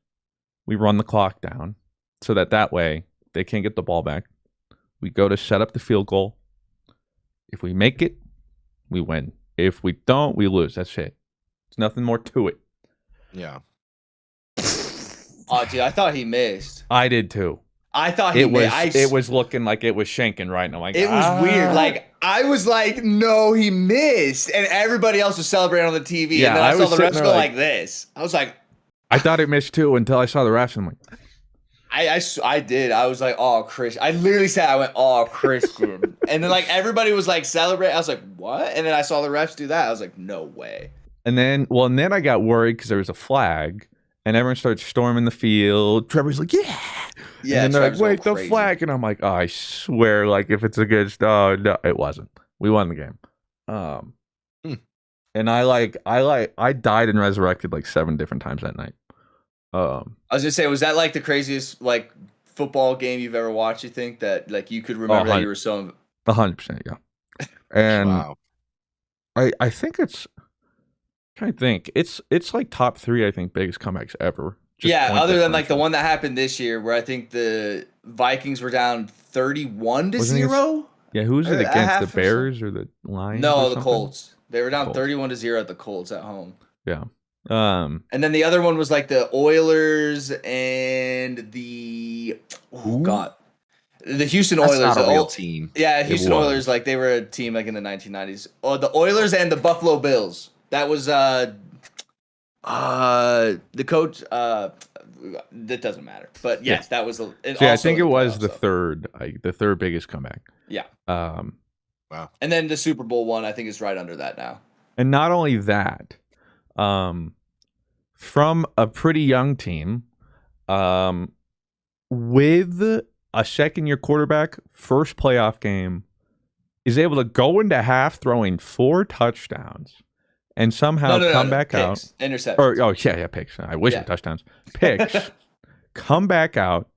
We run the clock down so that way they can't get the ball back. We go to set up the field goal. If we make it, we win. If we don't, we lose. That's it. There's nothing more to it. Yeah. Oh, dude, I thought he missed. I did too. I thought he missed. It was looking like it was shanking right. And I'm like, it was weird. Like, I was like, no, he missed. And everybody else was celebrating on the TV. Yeah, and then I saw the refs go like this. I was like, I thought it missed too until I saw the refs. And I'm like, I did. I was like, oh, Chris. I literally said, I went, oh, Christian. And then like everybody was like celebrating. I was like, what? And then I saw the refs do that. I was like, no way. And then I got worried because there was a flag. And everyone starts storming the field. Trevor's like, yeah. Yeah. And then they're like, wait, the flag. And I'm like, oh, I swear, like, if it's against, no, it wasn't. We won the game. And I died and resurrected like 7 different times that night. I was gonna say, was that like the craziest like football game you've ever watched? You think that like you could remember that you were so 100%, yeah. And wow. I think it's. I think it's like top 3, I think, biggest comebacks ever. Other than like the one that happened this year where I think the Vikings were down 31-0. Yeah, who was it against? The Bears or the Lions? No, the Colts. They were down 31-0 at the Colts at home. Yeah. And then the other one was like the Oilers and the the Houston Oilers. That's not a real team. Yeah, Houston Oilers, like they were a team like in the 1990s. Oh, the Oilers and the Buffalo Bills. That was the coach. That doesn't matter, but yes, that was. I think it was the third biggest comeback. Yeah. Wow. And then the Super Bowl one, I think, is right under that now. And not only that, from a pretty young team, with a second-year quarterback, first playoff game, is able to go into half throwing 4 touchdowns. And somehow come back picks. out. Interceptions. Picks. I wish it touchdowns. Picks. Come back out.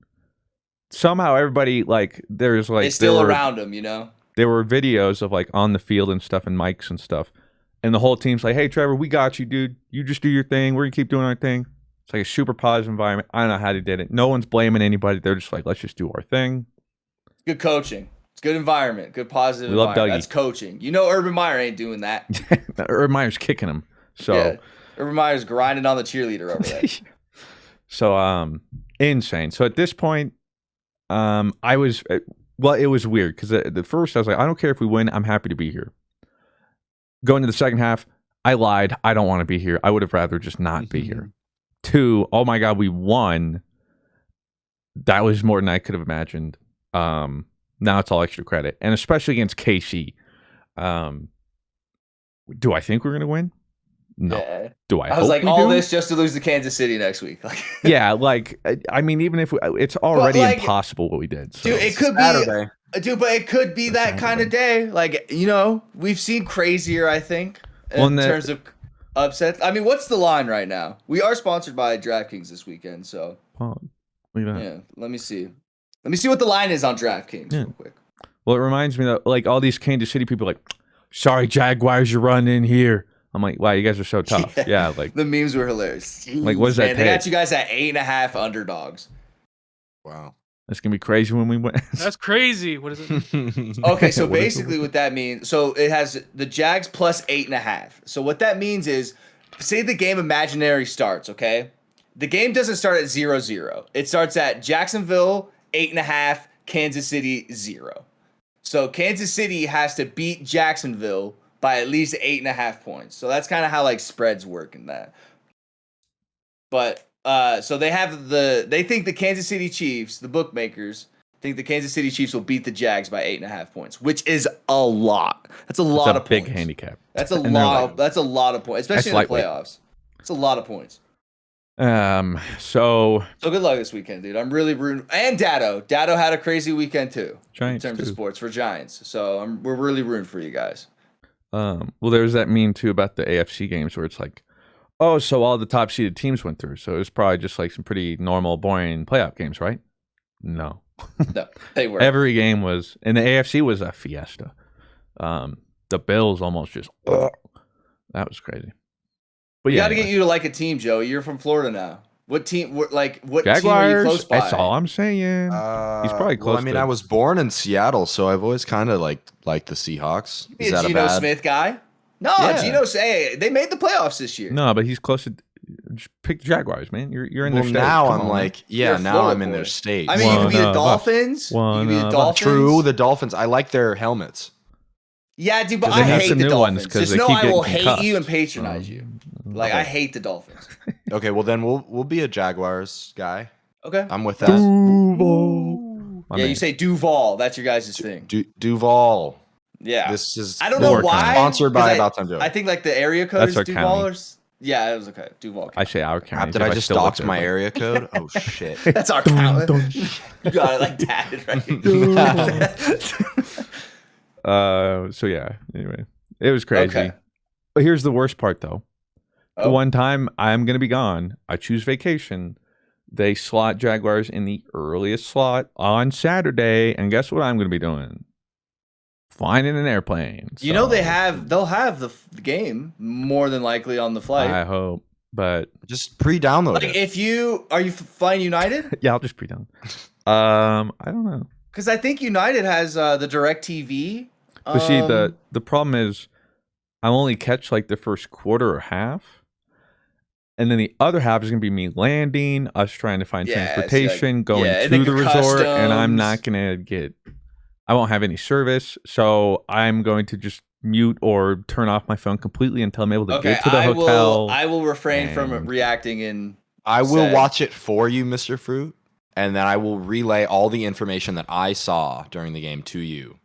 Somehow everybody like there's like it's still around him, you know. There were videos of like on the field and stuff and mics and stuff, and the whole team's like, "Hey, Trevor, we got you, dude. You just do your thing. We're gonna keep doing our thing." It's like a super positive environment. I don't know how they did it. No one's blaming anybody. They're just like, "Let's just do our thing." Good coaching. It's good environment. Good positive environment. That's coaching. You know, Urban Meyer ain't doing that. Urban Meyer's kicking him. So yeah, Urban Meyer's grinding on the cheerleader over there. So insane. So at this point, it was weird because at first I was like, I don't care if we win. I'm happy to be here. Going to the second half, I lied. I don't want to be here. I would have rather just not be here. 2, oh my God, we won. That was more than I could have imagined. Now it's all extra credit, and especially against KC. Do I think we're going to win? No. Yeah. Do I? I was hope like, we all do? this just to lose to Kansas City next week. Like, Yeah, like I mean, even if it's already like, impossible what we did. So. dude, it could Saturday. be, dude, but it could be that kind of day. Like, we've seen crazier, I think, in terms of upsets. I mean, what's the line right now? We are sponsored by DraftKings this weekend, so look at that. yeah. Let me see. Let me see what the line is on DraftKings real quick. Well, it reminds me that like all these Kansas City people like, sorry Jaguars, you're running in here. I'm like, wow, you guys are so tough. Yeah, like the memes were hilarious. Jeez, like, what does that man, take? they got you guys at 8.5 underdogs. Wow. That's gonna be crazy when we win. That's crazy. What is it? Okay, so basically what that means, so it has the Jags plus 8.5. So what that means is, say the game imaginary starts, okay? The game doesn't start at 0-0. It starts at Jacksonville 8.5, Kansas City 0. So Kansas City has to beat Jacksonville by at least 8.5 points. So that's kind of how like spreads work in that. But so they think the Kansas City Chiefs, the bookmakers, think the Kansas City Chiefs will beat the Jags by 8.5 points, which is a lot. That's a lot of big points. handicap. That's a lot. That's a lot of points, especially in the lightweight. playoffs. It's a lot of points. So good luck this weekend, dude. I'm really rooting. And Dado had a crazy weekend too. Giants in terms too. of sports for Giants. So we're really rooting for you guys. well, there's that meme too about the AFC games where it's like, oh, so all the top seeded teams went through. So it was probably just like some pretty normal, boring playoff games, right? No. No, they were. Every game was, and the AFC was a fiesta. The Bills almost just, that was crazy. But We yeah, got to get you to like a team, Joey. You're from Florida now. What team? What Jaguars, team are you close by? That's all I'm saying. He's probably close. Well, I mean, I was born in Seattle, so I've always kind of liked the Seahawks. You be a Geno Smith guy? No, Yeah. Hey, they made the playoffs this year. No, but he's close to. Just pick Jaguars, man. You're in their state. Now Come I'm on, like, You're yeah, a now Florida I'm in boy. their state. I mean, you could be the Dolphins. You could be the Dolphins. True, the Dolphins. I like their helmets. Yeah, dude, but They I have hate some the new Dolphins. ones 'cause Just they know keep I will getting hate you and concussed. patronize you. Like, I hate the Dolphins. Okay, well then we'll be a Jaguars guy. Okay. I'm with that. Duval. Yeah, you say Duval. That's your guys' thing. Duval. Yeah. This is. I don't know why. Sponsored by 'cause AbouTimeJoey. I think like the area code That's is our Duval county. or yeah, it was okay. Duval. I say our county. Did I just dox my area code? Oh shit. That's our count. You got it like tatted, right? So yeah. Anyway, it was crazy. Okay. But here's the worst part, though. The Oh. one time I'm gonna be gone, I choose vacation. They slot Jaguars in the earliest slot on Saturday, and guess what I'm gonna be doing? Flying in an airplane. You know So, they'll have the game more than likely on the flight. I hope, but Just pre-download Like it. are you flying United? yeah, I'll just pre-down. I don't know. Because I think United has the direct TV. But see, the problem is, I only catch like the first quarter or half, and then the other half is gonna be me landing, us trying to find transportation, going and to then the resort, and I'm customs. not gonna get. I won't have any service, so I'm going to just mute or turn off my phone completely until I'm able to get to the hotel. I will refrain from and- reacting in. I will Sad. watch it for you, Mr. Fruit, and then I will relay all the information that I saw during the game to you.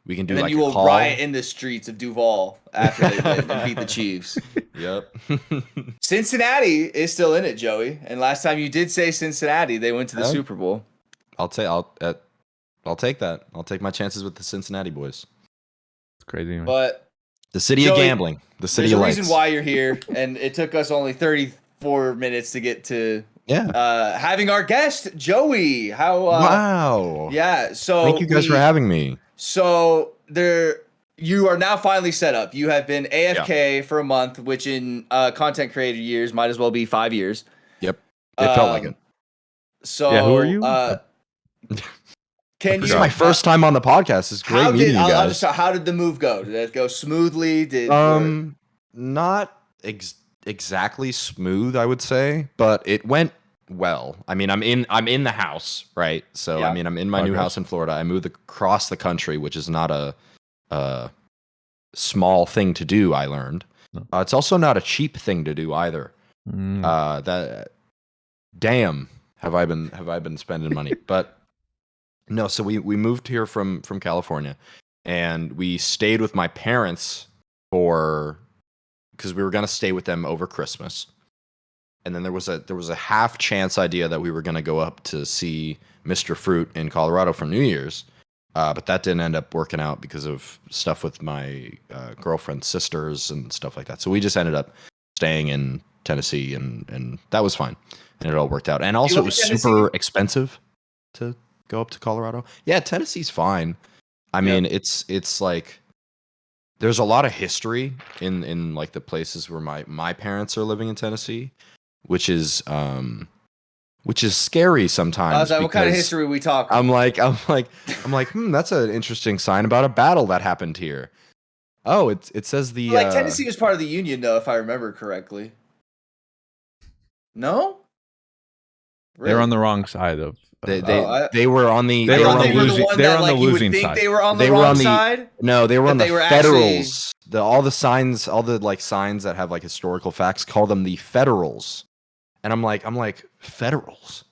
We can do And then like you a will call. riot in the streets of Duval after they win and beat the Chiefs. Yep. Cincinnati is still in it, Joey. And last time you did say Cincinnati, they went to the Yeah. Super Bowl. I'll take that. I'll take my chances with the Cincinnati boys. It's crazy. But The city Joey, of gambling. The city there's a of lights. reason why you're here, and it took us only 34 minutes to get to Yeah. having our guest, Joey. How? Wow. Yeah. So Thank you guys for having me. So you are now finally set up. You have been AFK for a month, which in content creator years might as well be 5 years. Yep. It felt like it. So Yeah, who are you? Can This you? is my first time on the podcast. It's great meeting you guys. How did the move go? Did it go smoothly? Not exactly smooth, I would say, but it went well. I mean, I'm in the house, right? So Yeah. I mean, I'm in my new Progress. house in Florida. I moved across the country, which is not a small thing to do. I learned. No. It's also not a cheap thing to do either. Damn, have I been spending money? But no, so we moved here from California, and we stayed with my parents for because we were gonna stay with them over Christmas, and then there was a half chance idea that we were gonna go up to see Mr. Fruit in Colorado for New Year's, but that didn't end up working out because of stuff with my girlfriend's sisters and stuff like that. So we just ended up staying in Tennessee, and that was fine, and it all worked out. And also, it was super expensive to go up to Colorado. Yeah, Tennessee's fine. I mean, it's like there's a lot of history in like the places where my parents are living in Tennessee, which is scary sometimes. What kind of history are we talking? I'm like, that's an interesting sign about a battle that happened here. Oh, it says the Tennessee was part of the Union, though, if I remember correctly. No, really? They're on the wrong side of. They were on the. They were on the losing side. They were on the wrong side. No, they were on the Federals. All the signs that have like historical facts call them the Federals, and I'm like Federals.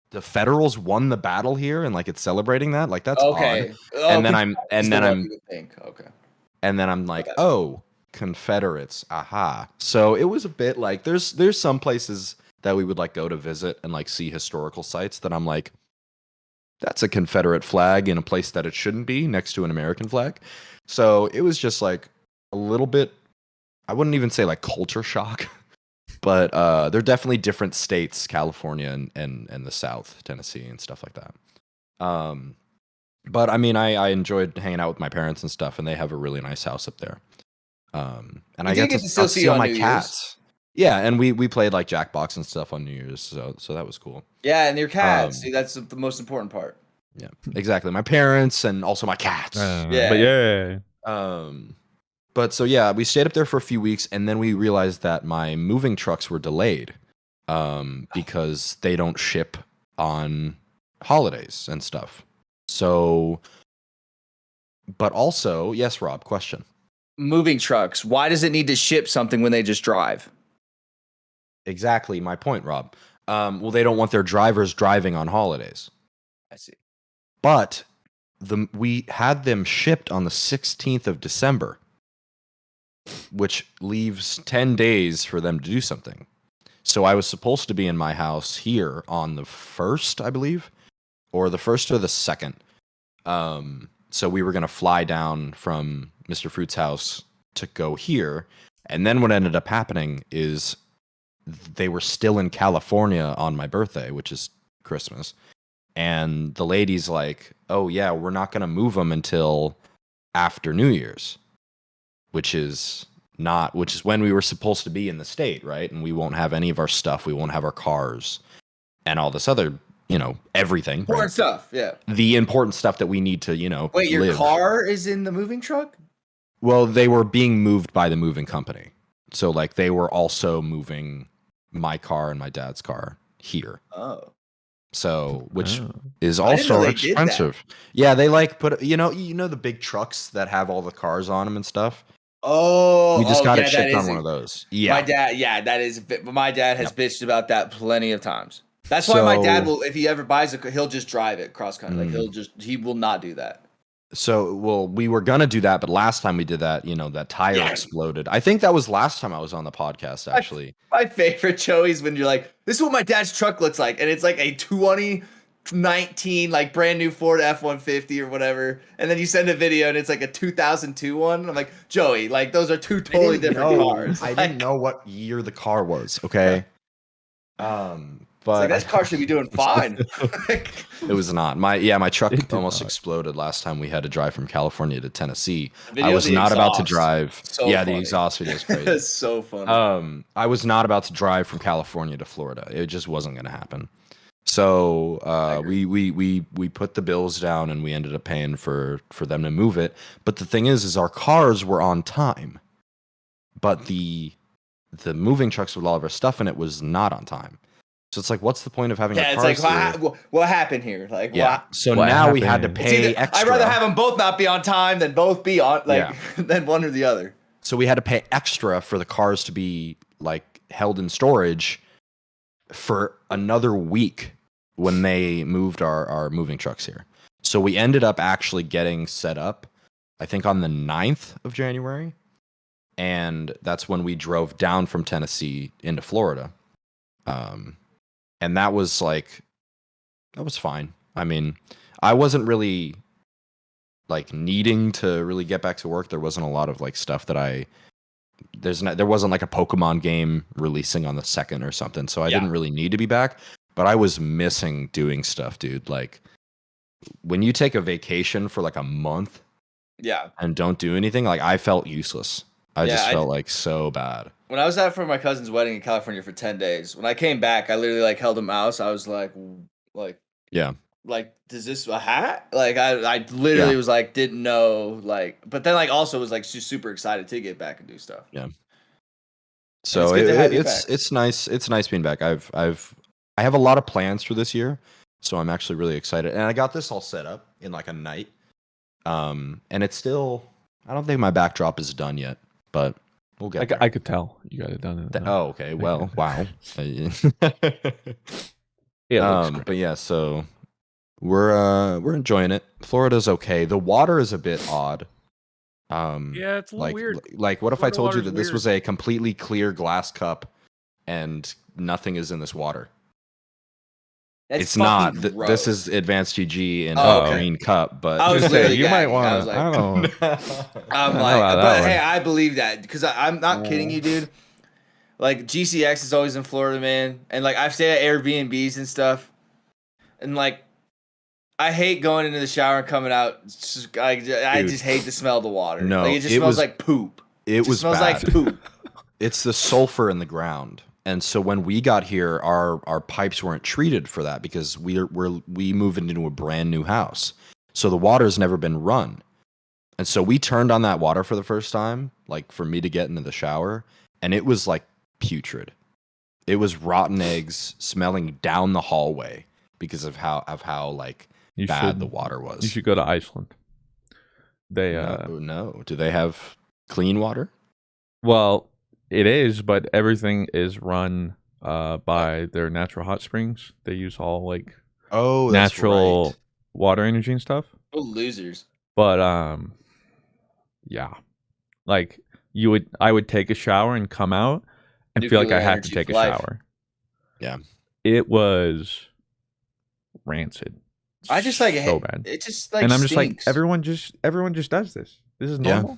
The Federals won the battle here, and like it's celebrating that. Like that's okay. Odd. And then I'm like, okay. Oh, Confederates. Aha. So it was a bit like there's some places that we would like go to visit and like see historical sites that I'm like, that's a Confederate flag in a place that it shouldn't be next to an American flag. So it was just like a little bit, I wouldn't even say like culture shock, but they're definitely different states, California and the South, Tennessee and stuff like that. But I mean, I enjoyed hanging out with my parents and stuff, and they have a really nice house up there. And I get to still see all my cats. Yeah, and we played like Jackbox and stuff on New Year's, so that was cool. Yeah, and your cats. See, that's the most important part. Yeah, exactly. My parents and also my cats. But so yeah, we stayed up there for a few weeks, and then we realized that my moving trucks were delayed because they don't ship on holidays and stuff. So, but also, yes, Rob, question. Moving trucks. Why does it need to ship something when they just drive? Exactly my point, Rob. Well, they don't want their drivers driving on holidays. I see. But we had them shipped on the 16th of December, which leaves 10 days for them to do something. So I was supposed to be in my house here on the 1st, I believe, or the 1st or the 2nd. So we were going to fly down from Mr. Fruit's house to go here. And then what ended up happening is they were still in California on my birthday, which is Christmas. And the lady's like, oh, yeah, we're not going to move them until after New Year's, which is when we were supposed to be in the state, right? And we won't have any of our stuff. We won't have our cars and all this other, everything. Important stuff, yeah. The important stuff that we need to, Wait, your car is in the moving truck? Well, they were being moved by the moving company. So, like, they were also moving my car and my dad's car here. Oh. So, which is also expensive. Yeah, they like put, the big trucks that have all the cars on them and stuff. Oh, we just got it shipped on one of those. Yeah, my dad, my dad has bitched about that plenty of times. That's why my dad will, if he ever buys a, he'll just drive it cross country. Like he will not do that. So, well, we were gonna do that, but last time we did that, that tire exploded. I think that was last time I was on the podcast, actually. My favorite, Joey, is when you're like, this is what my dad's truck looks like, and it's like a 2019, like brand new Ford F-150 or whatever, and then you send a video and it's like a 2002 one. I'm like, Joey, like those are two totally different cars. I didn't know what year the car was. Okay. But that car should be doing fine. It was not. My truck almost exploded last time we had to drive from California to Tennessee. I was not about to drive. The exhaust video is crazy. It's so funny. I was not about to drive from California to Florida. It just wasn't going to happen. So we put the bills down and we ended up paying for them to move it. But the thing is our cars were on time, but the moving trucks with all of our stuff in it was not on time. So it's like, what's the point of having a car? It's like, what happened here? Like, So now we had to pay extra. I'd rather have them both not be on time than both be on, than one or the other. So we had to pay extra for the cars to be like held in storage for another week when they moved our moving trucks here. So we ended up actually getting set up, I think on the 9th of January. and that's when we drove down from Tennessee into Florida. And that was fine. I mean, I wasn't really like needing to really get back to work. There wasn't a lot of like stuff that there wasn't like a Pokemon game releasing on the 2nd or something, so I didn't really need to be back. But I was missing doing stuff, dude. Like when you take a vacation for like a month, and don't do anything, like I felt useless. I just felt like so bad. When I was out for my cousin's wedding in California for 10 days, when I came back, I literally like held a mouse. I was like, does this a hat? Like I literally was like, didn't know, like, but then like also was like super excited to get back and do stuff. Yeah. So it's nice. It's nice being back. I have a lot of plans for this year, so I'm actually really excited. And I got this all set up in like a night. And it's still, I don't think my backdrop is done yet, but we'll get there. I could tell you got it done. Okay. Well, wow. Yeah. But yeah, so we're enjoying it. Florida's okay. The water is a bit odd. Yeah, it's a little weird. Like, what if I told you that this weird. was a completely clear glass cup and nothing is in this water? It's not. This is advanced GG in a green cup, but I was literally you might want to. like, I don't. I'm like, but hey, I believe that because I'm not kidding you, dude. Like GCX is always in Florida, man, and like I've stayed at Airbnbs and stuff, and like I hate going into the shower and coming out. I just hate the smell of the water. No, like, it just smells like poop. It smells bad. like poop. It's the sulfur in the ground. And so when we got here, our pipes weren't treated for that because we moved into a brand new house. So the water's never been run. And so we turned on that water for the first time, like for me to get into the shower, and it was like putrid. It was rotten eggs smelling down the hallway because of how like bad the water was. You should go to Iceland. They no. Do they have clean water? Well, it is, but everything is run by their natural hot springs. They use all like natural water energy and stuff. Oh, losers. But yeah, like I would take a shower and come out and feel like I had to take a shower. Yeah, it was rancid. I just like so bad. It just like, and I'm stinks. just like everyone just does this. This is normal.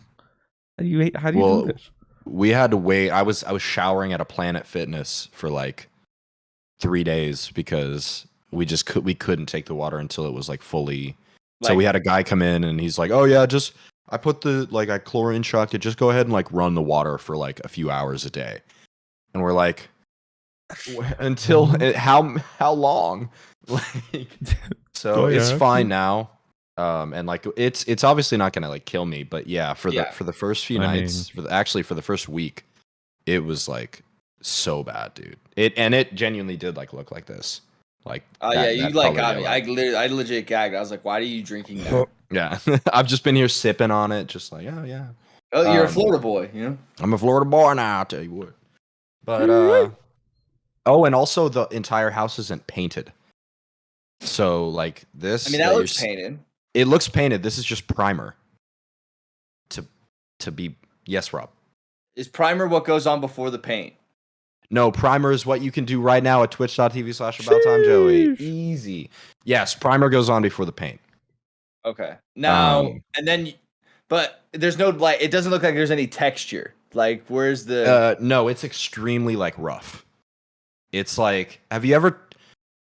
Yeah. How do you do this? We had to wait. I was showering at a Planet Fitness for like 3 days because we couldn't take the water until it was like fully. So we had a guy come in and he's like, "Oh yeah, I put I chlorine shocked it. Just go ahead and like run the water for like a few hours a day." And we're like, "Until how long?" Like, so it's fine now. And like it's obviously not gonna like kill me, but yeah, for the first few nights, for the first week, it was like so bad, dude. It genuinely did like look like this. Like you like got me. I legit gagged. I was like, why are you drinking now? Yeah. I've just been here sipping on it, just like, oh yeah. Oh, you're a Florida boy, you know? I'm a Florida boy now, I'll tell you what. But and also the entire house isn't painted. So like this, I mean, that looks painted. It looks painted. This is just primer. To be yes, Rob. Is primer what goes on before the paint? No, primer is what you can do right now at twitch.tv/AbouTimeJoey. Easy. Yes, primer goes on before the paint. Okay. Now and then, but there's no like. It doesn't look like there's any texture. Like, where's the? No, it's extremely like rough. It's like, have you ever?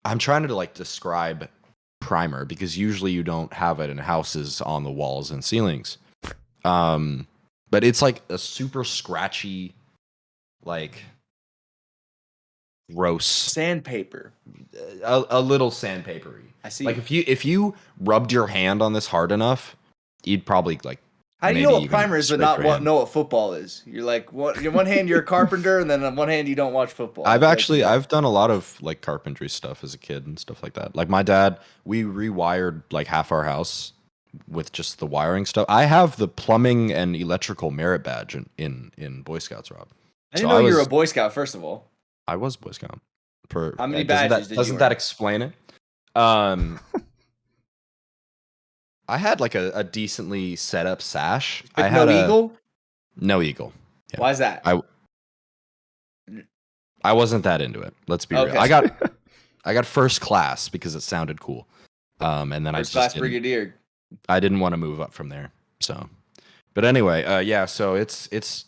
I'm trying to like describe primer because usually you don't have it in houses on the walls and ceilings. But it's like a super scratchy, like gross sandpaper. A little sandpapery. I see. Like if you rubbed your hand on this hard enough, you'd probably like. How do you know what primer is, but not know what football is? You're like, what? On one hand, you're a carpenter, and then on one hand, you don't watch football. I've done a lot of like carpentry stuff as a kid and stuff like that. Like my dad, we rewired like half our house with just the wiring stuff. I have the plumbing and electrical merit badge in Boy Scouts, Rob. I didn't know you were a Boy Scout. First of all, I was Boy Scout. How many badges doesn't that explain it? I had like a decently set up sash. No eagle? No eagle. Yeah. Why is that? I wasn't that into it. Let's be real. I got first class because it sounded cool. And then First class brigadier. I didn't want to move up from there. So, but anyway, yeah. So it's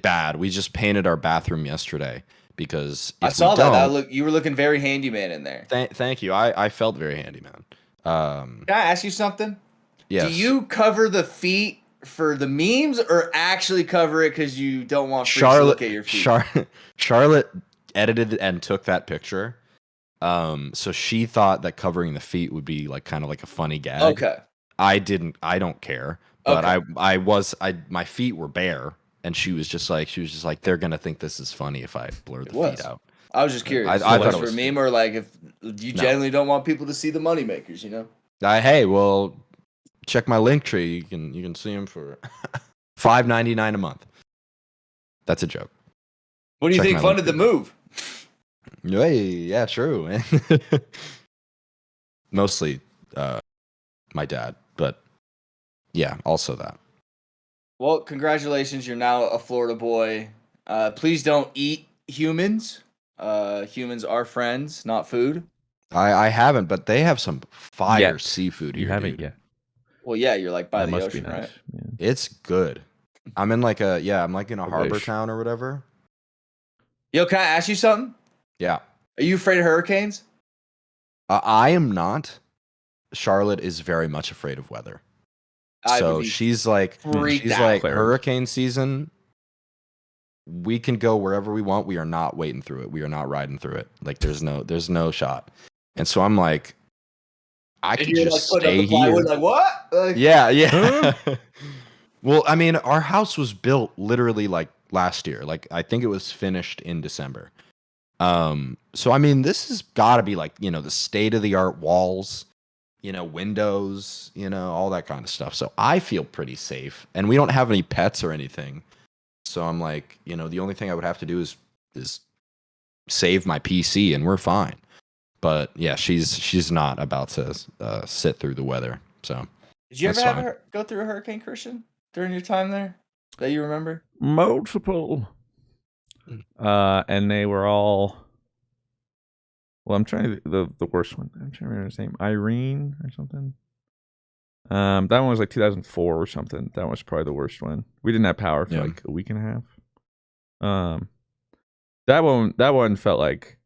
bad. We just painted our bathroom yesterday because I saw that. You were looking very handyman in there. Thank you. I felt very handyman. Can I ask you something? Yes. Do you cover the feet for the memes or actually cover it because you don't want freaks to look at your feet? Charlotte edited and took that picture. So she thought that covering the feet would be like kind of like a funny gag. Okay. I don't care. But okay. My feet were bare, and she was just like they're gonna think this is funny if I blur the feet out. I was just curious. I thought it was for a meme or like if you generally don't want people to see the moneymakers, you know? Hey, well, check my link tree. You can see them for $5.99 a month. That's a joke. What do you think funded the move? Hey, yeah, true. Mostly my dad, but yeah, also that. Well, congratulations. You're now a Florida boy. Please don't eat humans. Humans are friends, not food. I haven't, but they have some fire seafood here. You haven't yet. Well, yeah, you're like by that the must ocean, be nice. right? Yeah. It's good. I'm in like I'm like in a harbor town or whatever. Yo, can I ask you something? Yeah. Are you afraid of hurricanes? I am not. Charlotte is very much afraid of weather. So she's like hurricane season. We can go wherever we want. We are not waiting through it. We are not riding through it. Like there's no shot. And so I'm like, I could just stay here. Like what? Like, yeah. Well, I mean, our house was built literally like last year. Like I think it was finished in December. So I mean, this has got to be like, the state of the art walls, windows, all that kind of stuff. So I feel pretty safe, and we don't have any pets or anything. So I'm like, the only thing I would have to do is save my PC, and we're fine. But yeah, she's not about to sit through the weather. So did you ever go through a hurricane, Christian, during your time there that you remember? Multiple. And they were all. Well, I'm trying to the worst one. I'm trying to remember his name, Irene or something. That one was like 2004 or something. That was probably the worst one. We didn't have power for like a week and a half. That one felt like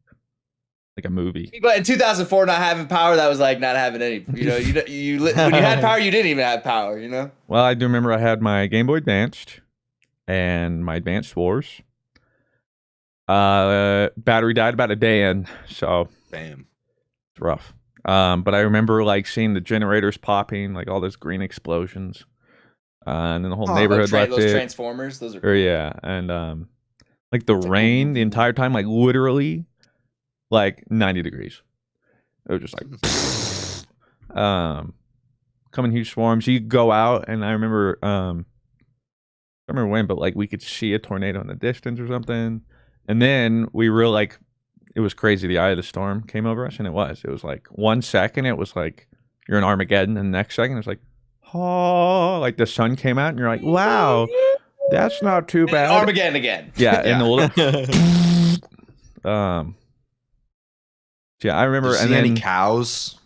a movie. But in 2004, not having power, that was like not having any. When you had power, you didn't even have power. Well, I do remember I had my Game Boy Advanced and my Advanced Wars. Battery died about a day in, so bam, it's rough. But I remember like seeing the generators popping, like all those green explosions, and then the whole neighborhood left those it. Transformers, those are cool. Yeah, and like the rain the entire time, like literally, like 90 degrees. It was just like, coming huge swarms. You go out, and I remember, when, but like we could see a tornado in the distance or something. And then we were like, it was crazy. The eye of the storm came over us, and it was like 1 second, it was like you're in Armageddon, and the next second, it's like, oh, like the sun came out, and you're like, wow, that's not too bad. Armageddon again. Yeah, and yeah, I remember. Did you see any cows?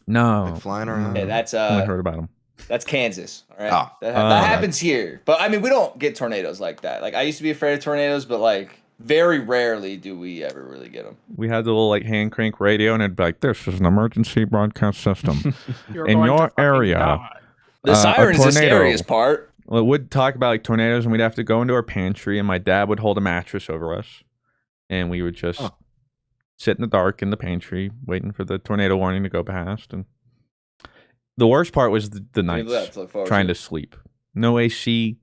No, like flying around. Yeah, that's I heard about them. That's Kansas, all right? That happens here, but I mean, we don't get tornadoes like that. Like I used to be afraid of tornadoes, but like. Very rarely do we ever really get them. We had the little like hand crank radio, and it'd be like, "This is an emergency broadcast system in your area." The siren is the scariest part. Well, it would talk about like tornadoes, and we'd have to go into our pantry, and my dad would hold a mattress over us, and we would just sit in the dark in the pantry, waiting for the tornado warning to go past. And the worst part was the nights trying to sleep. No AC,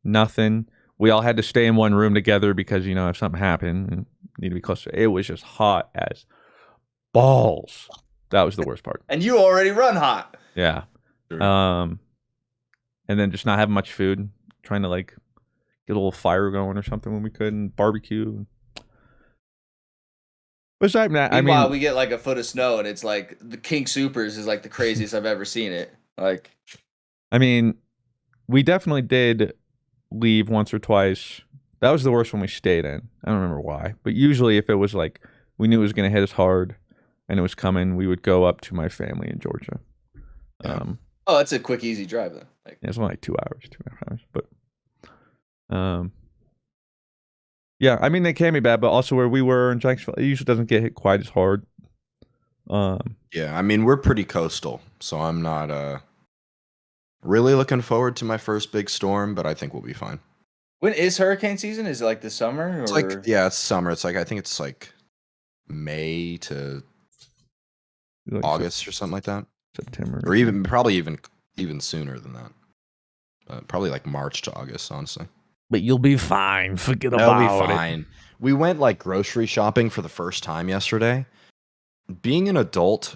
nothing. We all had to stay in one room together because, if something happened and need to be closer. It was just hot as balls. That was the worst part. And you already run hot. Yeah. And then just not having much food, trying to like get a little fire going or something when we could, and barbecue. Besides that, meanwhile, we get like a foot of snow, and it's like the King Supers is like the craziest I've ever seen it. Like, I mean, we definitely did leave once or twice That was the worst one we stayed in. I don't remember why, but usually if it was like we knew it was going to hit us hard and it was coming, we would go up to my family in Georgia. Yeah. Oh, that's a quick, easy drive then. Like, it's only like 2 hours, 2.5 hours, but yeah, I mean they can be bad, but also where we were in Jacksonville, it usually doesn't get hit quite as hard. Yeah, I mean we're pretty coastal, so I'm not really looking forward to my first big storm, but I think we'll be fine. when is hurricane season? Is it like the summer? Or? It's like it's summer. It's like I think it's like May to like August or something like that, September, or even sooner than that. Probably like March to August, honestly. But you'll be fine. Forget That'll about be fine. We went like grocery shopping for the first time yesterday. Being an adult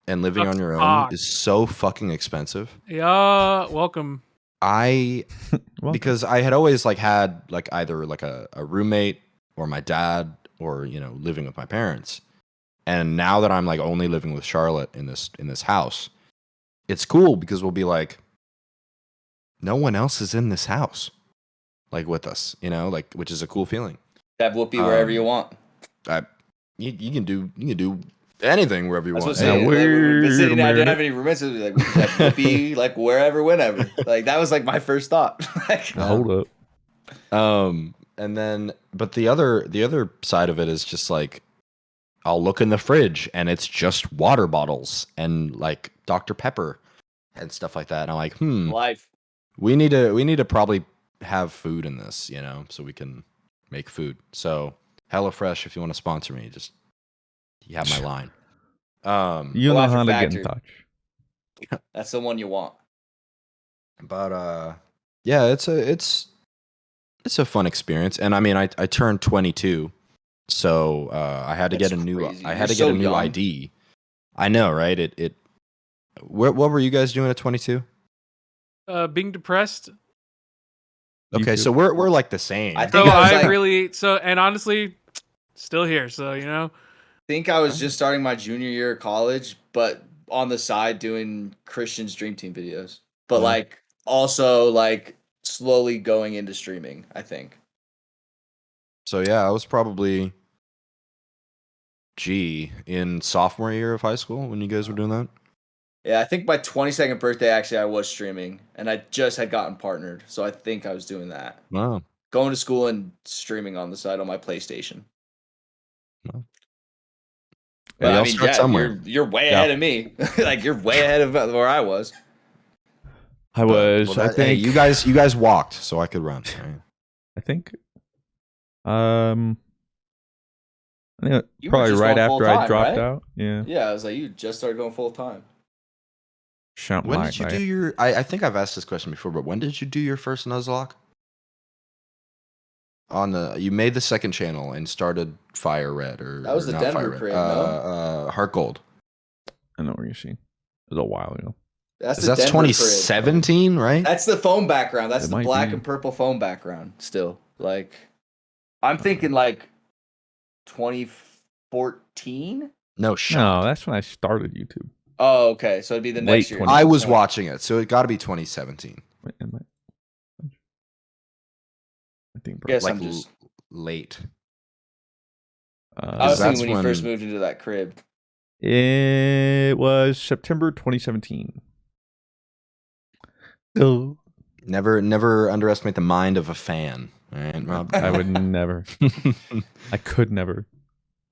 and living on your own is so fucking expensive. Yeah, welcome. Because I had always like had like either like a roommate or my dad or living with my parents. And now that I'm like only living with Charlotte in this house, it's cool because we'll be like, no one else is in this house, like with us, like, which is a cool feeling. Have Whoopi wherever you want. You can do anything wherever you want. That's what I'm saying. Like, we've been sitting there, I didn't have any roommates. So like, we could have Whoopi, like wherever, whenever. Like that was like my first thought. Like, hold up. And then, but the other side of it is just like, I'll look in the fridge and it's just water bottles and like Dr. Pepper and stuff like that. And I'm like, life. We need to probably have food in this, so we can make food. So HelloFresh, if you want to sponsor me, you have my line. You know how to get in touch. That's the one you want. But yeah, it's a fun experience. And I mean, I turned 22. So I had to get a new ID. I know, right? What were you guys doing at 22? Being depressed. Okay, so we're like the same. I think and honestly, still here. So I think I was just starting my junior year of college, but on the side doing Christian's Dream Team videos. But like also like slowly going into streaming, I think. So yeah, I was probably in sophomore year of high school when you guys were doing that. Yeah, I think my 22nd birthday, actually, I was streaming, and I just had gotten partnered, so I think I was doing that. Wow. Going to school and streaming on the side on my PlayStation. Wow. But I mean, somewhere. You're way ahead of me. Like, you're way ahead of where I was. I was. I think hey, you guys walked, so I could run. Right? I think. Probably right after I dropped out. Yeah. Yeah, I was like, you just started going full time. When did you do your? I think I've asked this question before, but when did you do your first Nuzlocke? You made the second channel and started Fire Red that was the Denver crib, no? Heart Gold. I know where you see. It was a while ago. That's 2017, right? That's the foam background. That's the black and purple foam background. Still, like, I'm thinking like 2014. No shit. No, that's when I started YouTube. Oh, okay. So it'd be the next year. I was watching it, so it got to be 2017. Wait, I think yes, like I'm just late. I was thinking when you first moved into that crib. It was September 2017. Oh. Never underestimate the mind of a fan. All right, Rob? I would never. I could never.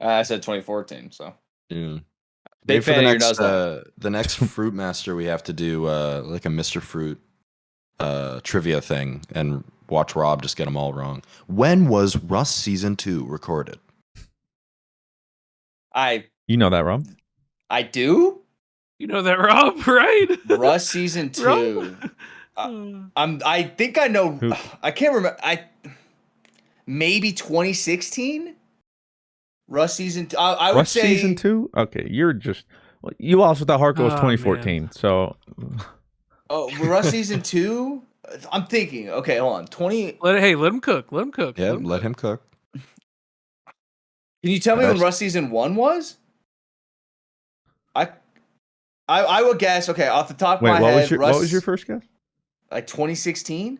I said 2014, so. Yeah. Big fan of your Nuzlocke. The next Fruit Master, we have to do like a Mr. Fruit trivia thing and watch Rob just get them all wrong. When was Rust Season 2 recorded? You know that, Rob? I do? You know that, Rob, right? Rust Season 2. I think I know. Who? I can't remember. Maybe 2016? Rust Season 2. I would say Season 2? Okay, you also thought Hardcore was 2014, man. so. Oh, Rust Season 2? I'm thinking. Okay, hold on. 20. Let him cook. Let him cook. Yeah, let him cook. Can you tell me when Rust Season 1 was? I would guess. Okay, off the top of my head, what was your first guess? Like 2016.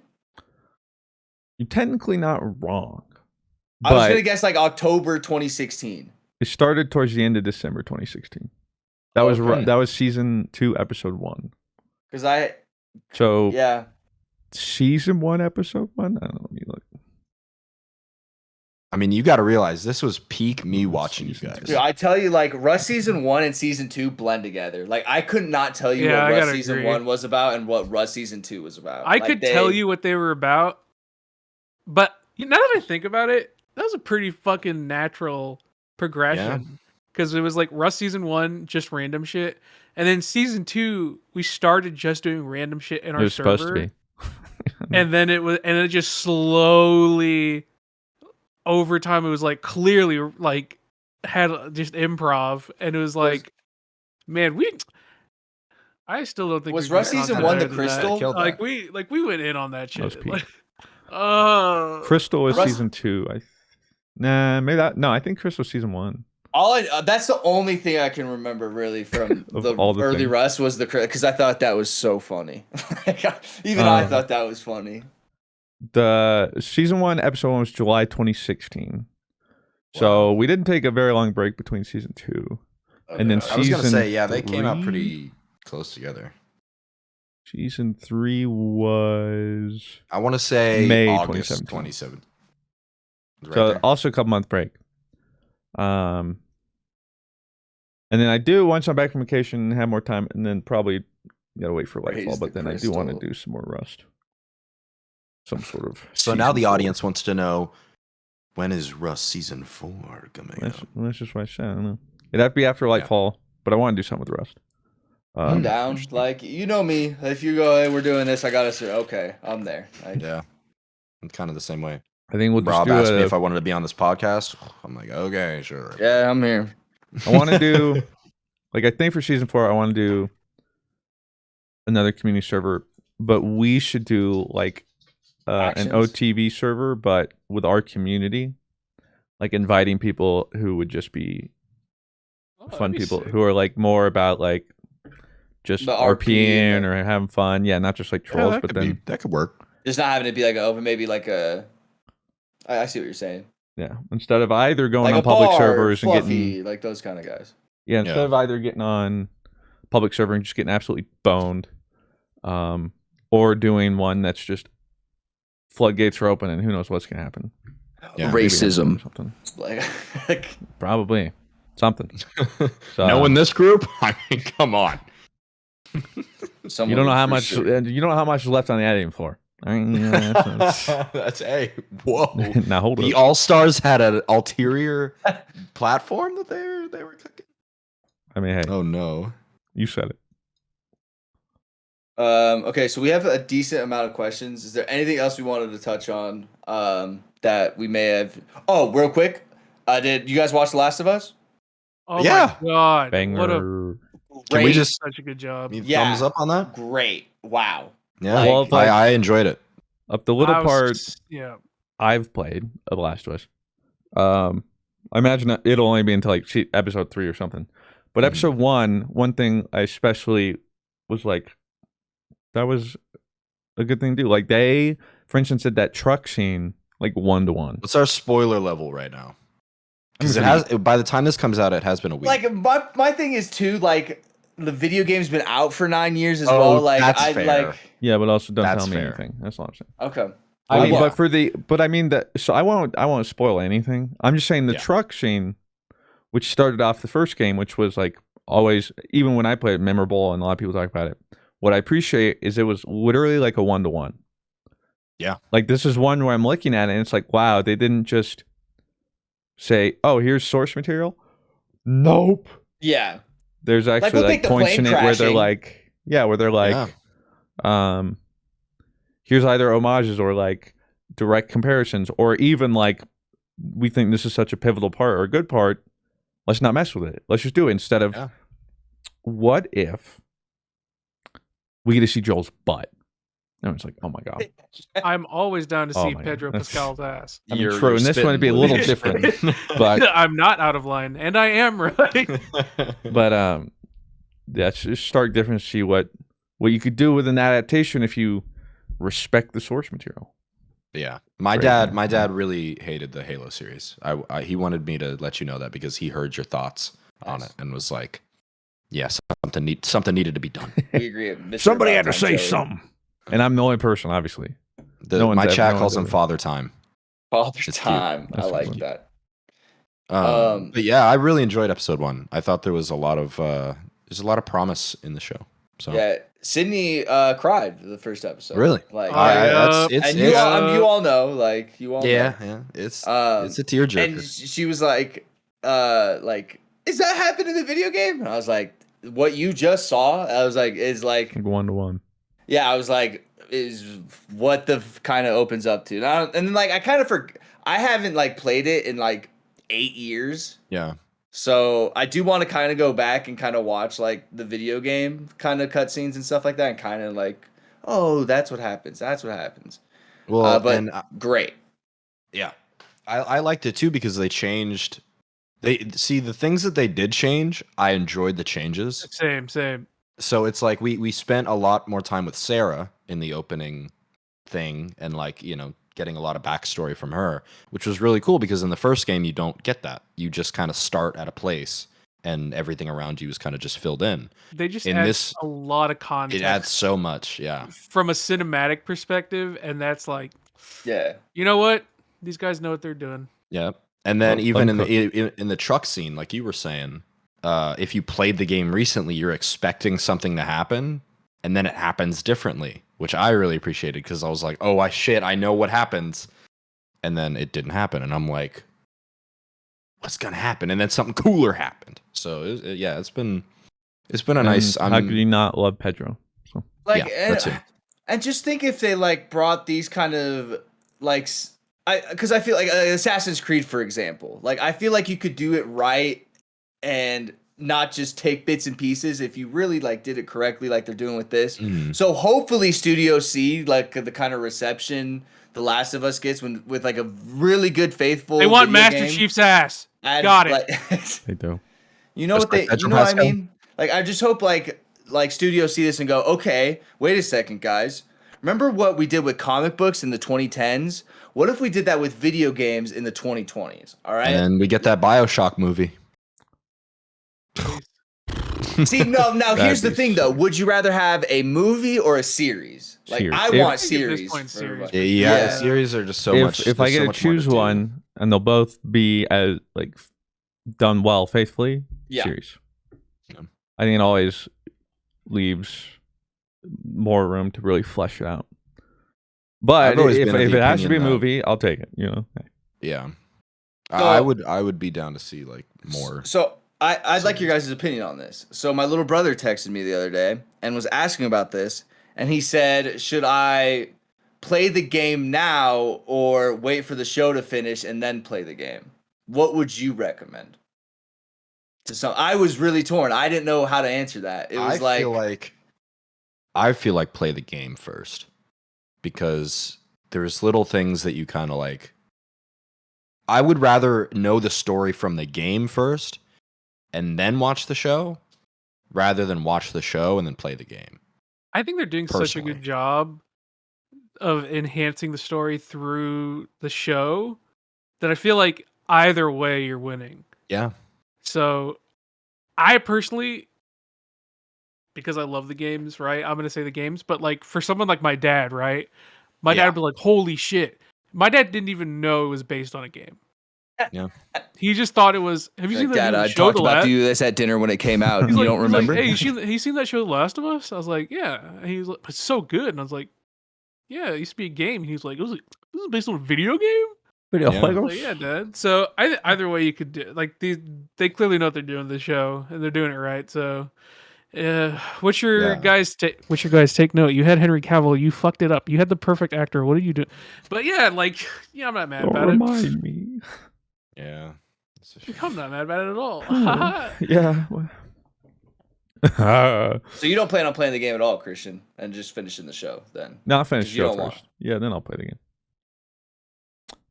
You're technically not wrong. I was gonna guess like October 2016. It started towards the end of December 2016. That was season 2, episode 1. Season 1, episode 1. I don't know. Let me look. I mean, you got to realize this was peak me watching you guys. Dude, I tell you, like Russ season 1 and season 2 blend together. Like I could not tell you what Russ season 1 was about and what Russ season 2 was about. I could tell you what they were about, but now that I think about it, that was a pretty fucking natural progression. Because it was like Russ season 1, just random shit, and then season 2 we started just doing random shit in our server. It was supposed to be, and then it just slowly. Over time, it was like clearly like had just improv, and it was like, man, I still don't think was Russ season 1 the Crystal? Like we went in on that shit. Crystal was season 2. I think Crystal was season 1. That's the only thing I can remember really from the early things. Russ was the because I thought that was so funny. I thought that was funny. The season 1, episode 1 was July 2016. Wow. So we didn't take a very long break between season 2. Okay. And then I was going to say, they came out pretty close together. Season 3 was... I want to say May August 27. So also a couple month break. And then I do, once I'm back from vacation, have more time, and then probably got to wait for Lightfall, but then I do want to do some more Rust. Some sort of. So now the audience wants to know, when is Rust season 4 coming out? That's just what I said. I don't know. It'd have to be after Lightfall, but I want to do something with Rust. I'm down. Like, you know me. If you go, hey, we're doing this, I got to say, okay, I'm there. Yeah. I'm kind of the same way. I think we'll Rob asked me if I wanted to be on this podcast. I'm like, okay, sure. Yeah, I'm here. I want to do, I think for season 4, I want to do another community server, but we should do, an OTV server, but with our community, inviting people who would just be fun people who are more about just RPing or having fun. Yeah, not just trolls, but then that could work. Just not having it be maybe I see what you're saying. Yeah, instead of either going on public servers and getting those kind of guys. Yeah, instead of either getting on public server and just getting absolutely boned, or doing one that's just floodgates are open and who knows what's gonna happen. Yeah, racism, something. Probably something. So, knowing this group, I mean, come on. You don't know how much. You don't know how much is left on the editing floor. I mean, that's whoa. Now hold the All-Stars had an ulterior platform that they were cooking. I mean, hey. Oh no, you said it. Okay, so we have a decent amount of questions. Is there anything else we wanted to touch on that we may have? Oh, real quick, did you guys watch The Last of Us? Oh my god, banger! What a Can we just such a good job? Thumbs up on that? Great! Wow. Yeah, I enjoyed it. Up the little part I've played of The Last of Us. I imagine that it'll only be until episode 3 or something. But episode 1, one thing I especially was that was a good thing to do. They, for instance, did that truck scene 1-to-1. What's our spoiler level right now? Because by the time this comes out, it has been a week. My thing is too, the video game's been out for 9 years as well. That's fair. Yeah, but also don't tell me anything. That's all I'm saying. Okay. I mean so I won't spoil anything. I'm just saying the truck scene, which started off the first game, which was always, even when I played it, memorable, and a lot of people talk about it. What I appreciate is it was literally a 1-to-1. Yeah. This is one where I'm looking at it and it's wow, they didn't just say, oh, here's source material. Nope. Yeah. There's actually points in it where they're here's either homages or direct comparisons, or even we think this is such a pivotal part or a good part. Let's not mess with it. Let's just do it instead of what if we get to see Joel's butt? And it's oh my god. I'm always down to see Pedro Pascal's ass. I mean, true, and this one would be a little different, but I'm not out of line, and I am right. But that's just stark difference to see what you could do with an adaptation if you respect the source material. Yeah, my dad really hated the Halo series. He wanted me to let you know that because he heard your thoughts on it and was like, "Yeah, something needed to be done." We agree. Mr. Somebody had to About Time say Joey. something, and I'm the only person, obviously. My chat calls him Father Time. Father It's Time. cute. I like that. But yeah, I really enjoyed episode 1. I thought there was a lot of promise in the show. So yeah, Sydney cried the first episode. Really? Like, you all know, like you all know. Yeah, it's a tearjerker. And she was like, is that happened in the video game? And I was like, what you just saw, I was like, is like 1-to-1. Yeah, I was like, is what the kind of opens up to. And then like I kind of I haven't like played it in like 8 years. Yeah. So I do want to kind of go back and kind of watch like the video game kind of cutscenes and stuff like that, and kind of like, oh, that's what happens. That's what happens. Well, but great. Yeah, I liked it too because they changed. The things that they did change. I enjoyed the changes. Same. So it's like we spent a lot more time with Sarah in the opening thing, and like getting a lot of backstory from her, which was really cool because in the first game you don't get that. You just kind of start at a place and everything around you is kind of just filled in. They just add a lot of context. It adds so much, yeah. From a cinematic perspective, and that's like, yeah. You know what? These guys know what they're doing. Yeah. And then even in the truck scene, like you were saying, if you played the game recently, you're expecting something to happen, and then it happens differently, which I really appreciated because I was like, oh, I know what happens. And then it didn't happen. And I'm like, what's going to happen? And then something cooler happened. So, it's been a nice... How could you not love Pedro? So. Like, yeah, and just think if they like brought these kind of like... Because I feel like Assassin's Creed, for example. Like, I feel like you could do it right and not just take bits and pieces if you really like did it correctly like they're doing with this. So hopefully Studio C, like the kind of reception The Last of Us gets with like a really good faithful They want video Master game, Chief's ass. Got it. They do. You know what I mean? Like I just hope like Studio see this and go, okay, wait a second, guys. Remember what we did with comic books in the 2010s? What if we did that with video games in the 2020s? All right. And we get that BioShock movie. See, now here's the thing, though. Would you rather have a movie or a series? Like, I want series. Yeah, series are just so much. If I get to choose one, and they'll both be as like done well, faithfully, series. Yeah. I think it always leaves more room to really flesh it out. But if it has to be a movie, I'll take it. Yeah, so, I would be down to see like more. So. I'd like your guys' opinion on this. So my little brother texted me the other day and was asking about this, and he said, should I play the game now or wait for the show to finish and then play the game? What would you recommend? I was really torn. I didn't know how to answer that. It was I feel like play the game first because there's little things that you kind of like. I would rather know the story from the game first and then watch the show rather than watch the show and then play the game. I think they're doing such a good job of enhancing the story through the show that I feel like either way you're winning. Yeah. So I personally, because I love the games, right? I'm going to say the games, but like for someone like my dad, right? My dad would be like, holy shit. My dad didn't even know it was based on a game. Yeah. He just thought it was. Have you seen that Dad, I show? talked about this at dinner when it came out. You don't remember? Hey, you seen that show, The Last of Us? I was like, yeah. And he was like, it's so good. And I was like, yeah, it used to be a game. And he was like, this is based on a video game? Like, yeah, Dad. So either way you could do like they clearly know what they're doing in the show and they're doing it right. So what's your guys take note? You had Henry Cavill, you fucked it up. You had the perfect actor. What did you do? But yeah, like I'm not mad about it. Remind me. Yeah. I'm not mad about it at all. Yeah. So you don't plan on playing the game at all, Christian, and just finishing the show then? No, I'll finish the show first. Yeah, then I'll play the game.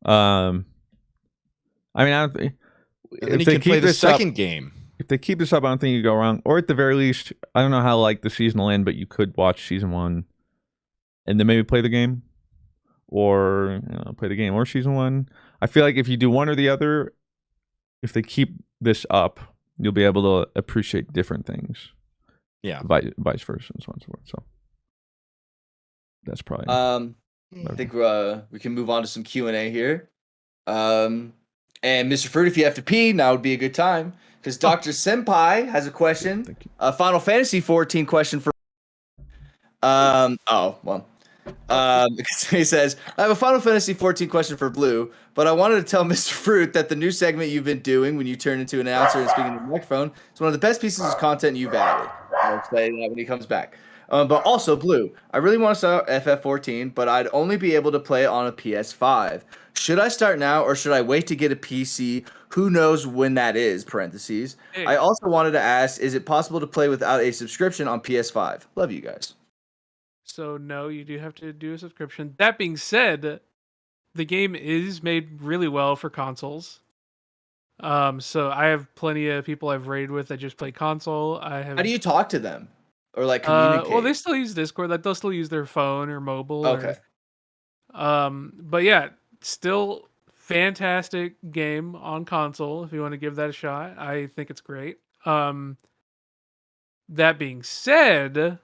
I mean, if they keep the second game. If they keep this up, I don't think you go wrong. Or at the very least, I don't know how like the season will end, but you could watch season 1 and then maybe play the game. or play the game, or season 1. I feel like if you do one or the other, if they keep this up, you'll be able to appreciate different things. Yeah. Vice versa and so on and so forth. So that's probably. I think we can move on to some Q&A here. And Mr. Fruit, if you have to pee, now would be a good time because Dr. Senpai has a question. Thank you. A Final Fantasy 14 question for. He says, I have a Final Fantasy 14 question for Blue, but I wanted to tell Mr. Fruit that the new segment you've been doing when you turn into an announcer and speaking to the microphone is one of the best pieces of content you've added. I'll say that when he comes back. But also, Blue, I really want to start FF14, but I'd only be able to play on a PS5. Should I start now or should I wait to get a PC? Who knows when that is, parentheses. Hey. I also wanted to ask, is it possible to play without a subscription on PS5? Love you guys. So no, you do have to do a subscription. That being said, the game is made really well for consoles. So I have plenty of people I've raided with that just play console. How do you talk to them or like communicate? Well, they still use Discord. Like they'll still use their phone or mobile. Okay. But yeah, still fantastic game on console. If you want to give that a shot, I think it's great. That being said,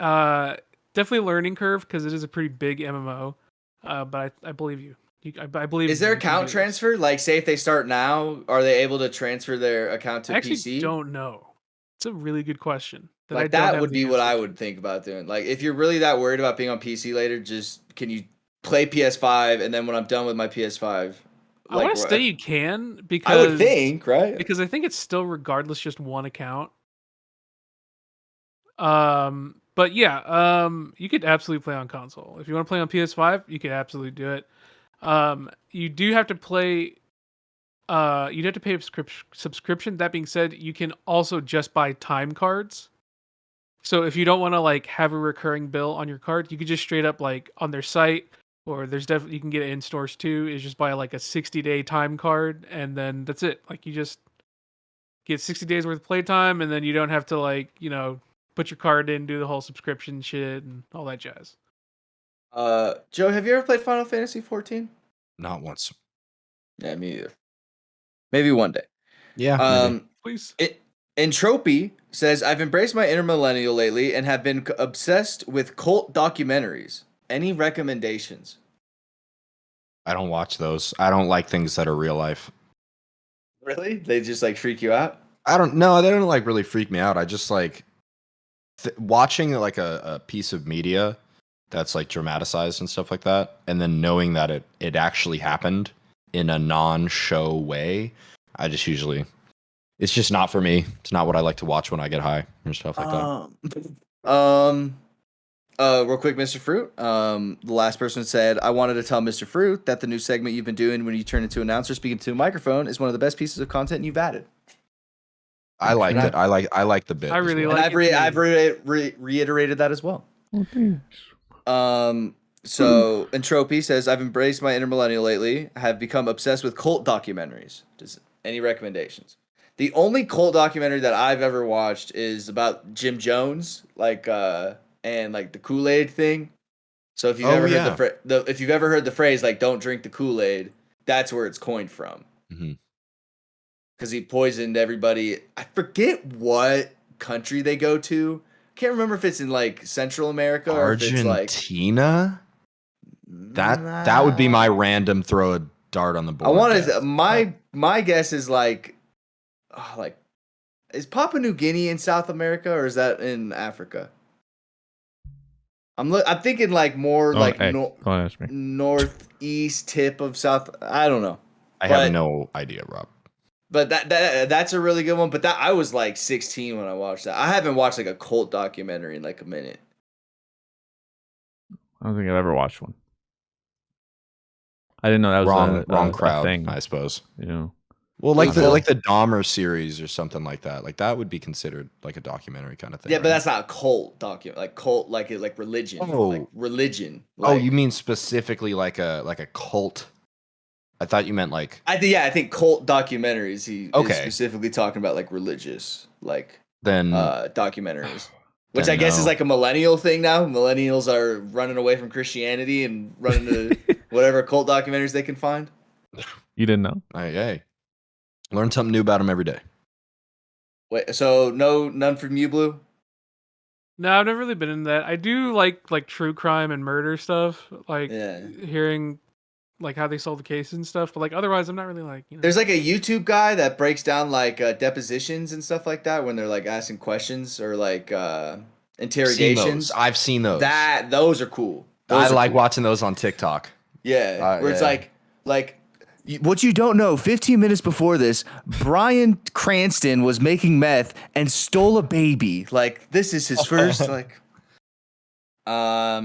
definitely a learning curve because it is a pretty big MMO. But I believe you. I believe. Is there account transfer? Like, say if they start now, are they able to transfer their account to I actually PC? don't know. It's a really good question. Like that would be what I would think about doing. Like, if you're really that worried about being on PC later, just can you play PS5 and then when I'm done with my PS5, I want to say you can because I would think, right? Because I think it's still regardless just one account. But yeah, you could absolutely play on console. If you want to play on PS5, you could absolutely do it. You do have to play. You'd have to pay a subscription. That being said, you can also just buy time cards. So if you don't want to like have a recurring bill on your card, you could just straight up like on their site, or there's definitely you can get it in stores too. Is just buy like a 60-day time card, and then that's it. Like you just get 60 days worth of playtime, and then you don't have to like put your card in, do the whole subscription shit, and all that jazz. Joe, have you ever played Final Fantasy 14? Not once. Yeah, me either. Maybe one day. Yeah. Please. Entropy says, I've embraced my inner millennial lately and have been obsessed with cult documentaries. Any recommendations? I don't watch those. I don't like things that are real life. Really? They just like freak you out? I don't know. They don't like really freak me out. I just like watching like a piece of media that's like dramatized and stuff like that, and then knowing that it actually happened in a non-show way. I just usually, it's just not for me. It's not what I like to watch when I get high and stuff like that. Real quick, Mr. Fruit. The last person said, I wanted to tell Mr. Fruit that the new segment you've been doing when you turn into an announcer speaking to a microphone is one of the best pieces of content you've added. I liked it. I like the bit. I really and like I've reiterated that as well. So Entropy says, I've embraced my inner millennial lately. Have become obsessed with cult documentaries. Any recommendations? The only cult documentary that I've ever watched is about Jim Jones, and like the Kool-Aid thing. So if you've ever heard if you've ever heard the phrase like "don't drink the Kool-Aid," that's where it's coined from. Because he poisoned everybody. I forget what country they go to. Can't remember if it's in like Central America or if it's like Argentina. That would be my random throw a dart on the board. I want to. My guess is like is Papua New Guinea in South America or is that in Africa? I'm thinking like more northeast tip of South. I don't know. I have no idea, Rob. But that's a really good one. But I was like 16 when I watched that. I haven't watched like a cult documentary in like a minute. I don't think I've ever watched one. I didn't know that was wrong crowd thing. I suppose. Yeah. Well, like the Dahmer series or something like that. Like that would be considered like a documentary kind of thing. Yeah, right? But that's not a cult document. Like cult, like religion. Oh, like religion. Like, you mean specifically like a cult? I thought you meant like. I think cult documentaries. He is specifically talking about like religious, like then documentaries. Which I guess is like a millennial thing now. Millennials are running away from Christianity and running to whatever cult documentaries they can find. You didn't know? Hey, learn something new about them every day. Wait, so none from you, Blue? No, I've never really been in that. I do like true crime and murder stuff, like hearing like how they solve the case and stuff. But like otherwise, I'm not really like. There's like a YouTube guy that breaks down like depositions and stuff like that when they're like asking questions or like interrogations. I've seen those. Those are cool. I like watching those on TikTok. Yeah, where it's like what you don't know, 15 minutes before this, Bryan Cranston was making meth and stole a baby. Like, this is his first, like...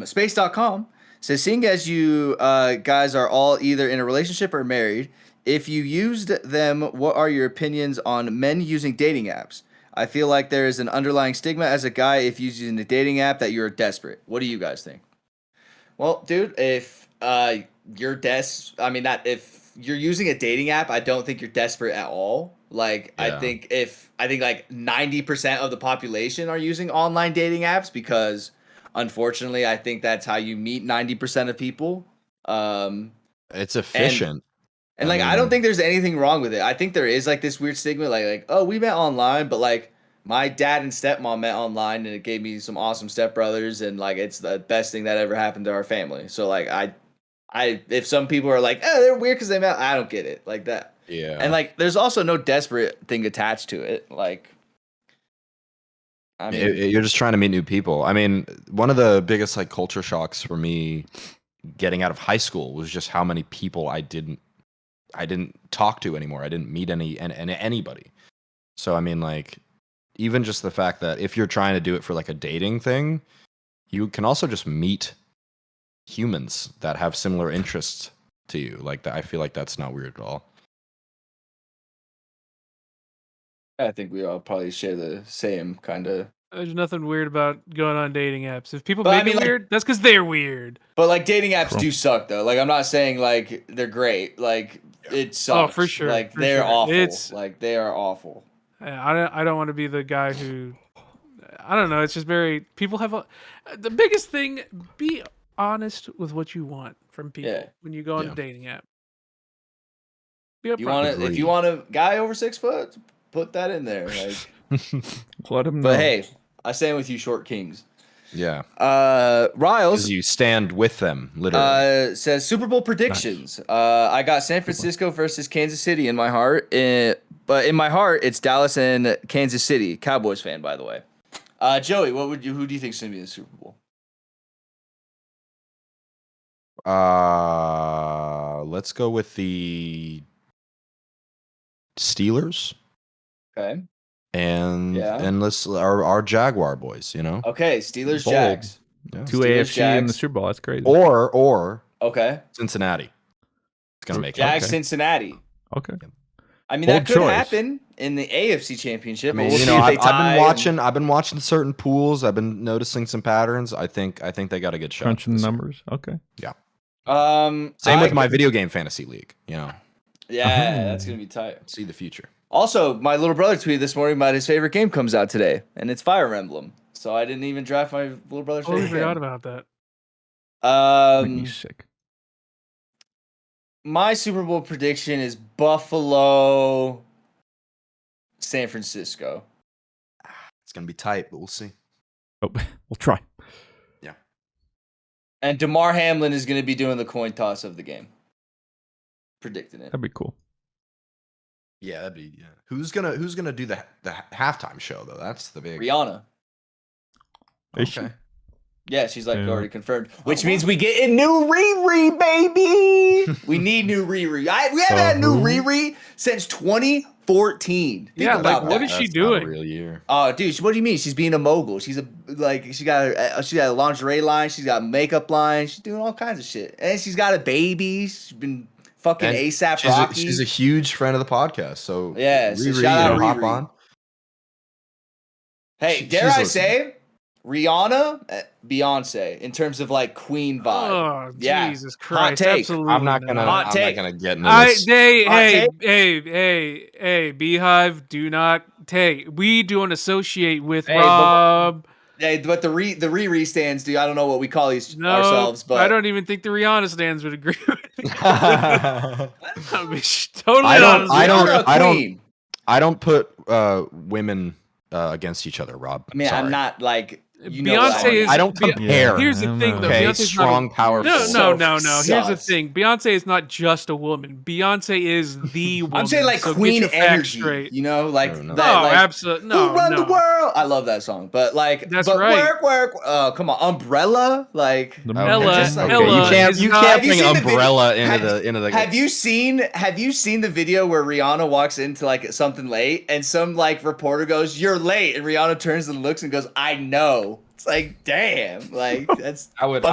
Space.com says, seeing as you guys are all either in a relationship or married, if you used them, what are your opinions on men using dating apps? I feel like there is an underlying stigma as a guy if you're using a dating app that you're desperate. What do you guys think? Well, dude, if you're if you're using a dating app, I don't think you're desperate at all. Like, I think like 90% of the population are using online dating apps because, unfortunately, I think that's how you meet 90% of people. It's efficient. And like, I don't think there's anything wrong with it. I think there is like this weird stigma, like, oh, we met online, but like my dad and stepmom met online and it gave me some awesome stepbrothers and like, it's the best thing that ever happened to our family. So like, if some people are like, oh, they're weird because they met, I don't get it like that. Yeah. And like, there's also no desperate thing attached to it. Like, I mean, you're just trying to meet new people. I mean, one of the biggest like culture shocks for me getting out of high school was just how many people I didn't talk to anymore. I didn't meet anybody. So I mean, like, even just the fact that if you're trying to do it for like a dating thing, you can also just meet humans that have similar interests to you. Like that, I feel like that's not weird at all. I think we all probably share the same kind of. There's nothing weird about going on dating apps. If people make it weird, that's because they're weird. But like, dating apps do suck though. Like, I'm not saying like they're great. Like, it sucks. Oh, for sure. Like, for they're sure. awful. Like, they are awful. I don't want to be the guy who, I don't know. It's just very, people have the biggest thing, be honest with what you want from people when you go on a dating app. Be upfront. If you want a guy over 6 foot, put that in there. Like, let him know. But hey, I stand with you, short kings. Yeah. Riles, you stand with them, literally. Says Super Bowl predictions. Nice. I got San Francisco versus Kansas City in my heart, but in my heart, it's Dallas and Kansas City. Cowboys fan, by the way. Joey, who do you think is going to be in the Super Bowl? Let's go with the Steelers. Okay. And let's our Jaguar boys, you know. Okay, Steelers, Jags. Yeah. 2 AFC Jags. In the Super Bowl. That's crazy. Or okay, Cincinnati. It's gonna make Jags, Cincinnati. Okay. I mean, that could happen in the AFC Championship. I mean, we'll I've been watching certain pools. I've been noticing some patterns. I think they got a good shot. Crunching the numbers. Okay. Yeah. Same with my video game fantasy league. You know. Yeah, that's gonna be tight. See the future. Also, my little brother tweeted this morning about his favorite game comes out today, and it's Fire Emblem. So I didn't even draft my little brother's favorite game. Forgot about that. Make me sick. My Super Bowl prediction is Buffalo, San Francisco. It's gonna be tight, but we'll see. Oh, we'll try. Yeah. And DeMar Hamlin is going to be doing the coin toss of the game. Predicting it. That'd be cool. Yeah, that'd be. Yeah. Who's gonna do the halftime show though? That's the big. Rihanna. Okay. Yeah, she's like already confirmed, which means we get a new Riri, baby. We need new Riri. We haven't had new Riri since 2014. Think about what is she doing? Not a real year. Oh, dude, what do you mean? She's being a mogul. She got a lingerie line. She's got a makeup line. She's doing all kinds of shit, and she's got a baby. She's been fucking ASAP Rocky. She's a huge friend of the podcast. So yeah, Riri, so shout out Riri. Hop on. Hey, dare I say? Rihanna, Beyonce, in terms of like queen vibe. Oh, yeah. Jesus Christ! Hot take. Absolutely, I'm not gonna get into this. Hey, Beehive, do not take. We don't associate with Rob. Yeah, but the Riri stands, dude. I don't know what we call these No, ourselves, but I don't even think the Rihanna stands would agree with me. I I'll be totally honest. I don't put women against each other, Rob. I mean, Sorry. I'm not like Beyonce is. I don't compare. Here's the thing, though. Okay, Beyonce's strong, not a, powerful. No. Here's the thing. Beyonce is not just a woman. Beyonce is the woman. I'm saying like so Queen get your facts energy, straight. you know, like No, no. that. No, like, absolutely. No, Who run the world? I love that song, but like, That's but right. work. Oh, come on, Umbrella, like. Ella, just like- Ella you is not- can't bring seen the Umbrella video- into the. Have you seen the video where Rihanna walks into like something late and some like reporter goes, "You're late," and Rihanna turns and looks and goes, "I know." It's like, damn, like that's. I would.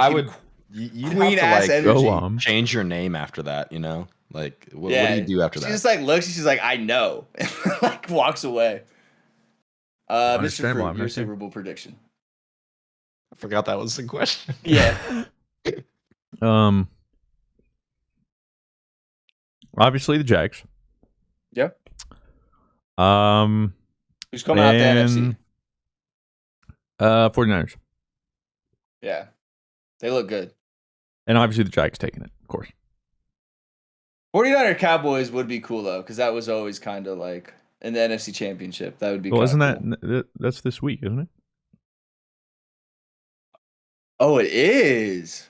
You'd queen have ass to like energy. change your name after that. You know, like what do you do after that? She just like looks. She's like, "I know," and like walks away. Mr. Fruit, your Super Bowl prediction. I forgot that was the question. Yeah. Obviously the Jags. Yep. Who's coming out the NFC? 49ers. Yeah. They look good. And obviously the Jags taking it, of course. 49er Cowboys would be cool though, because that was always kind of like in the NFC Championship. That would be. Well, isn't cool. that's this week, isn't it? Oh, it is.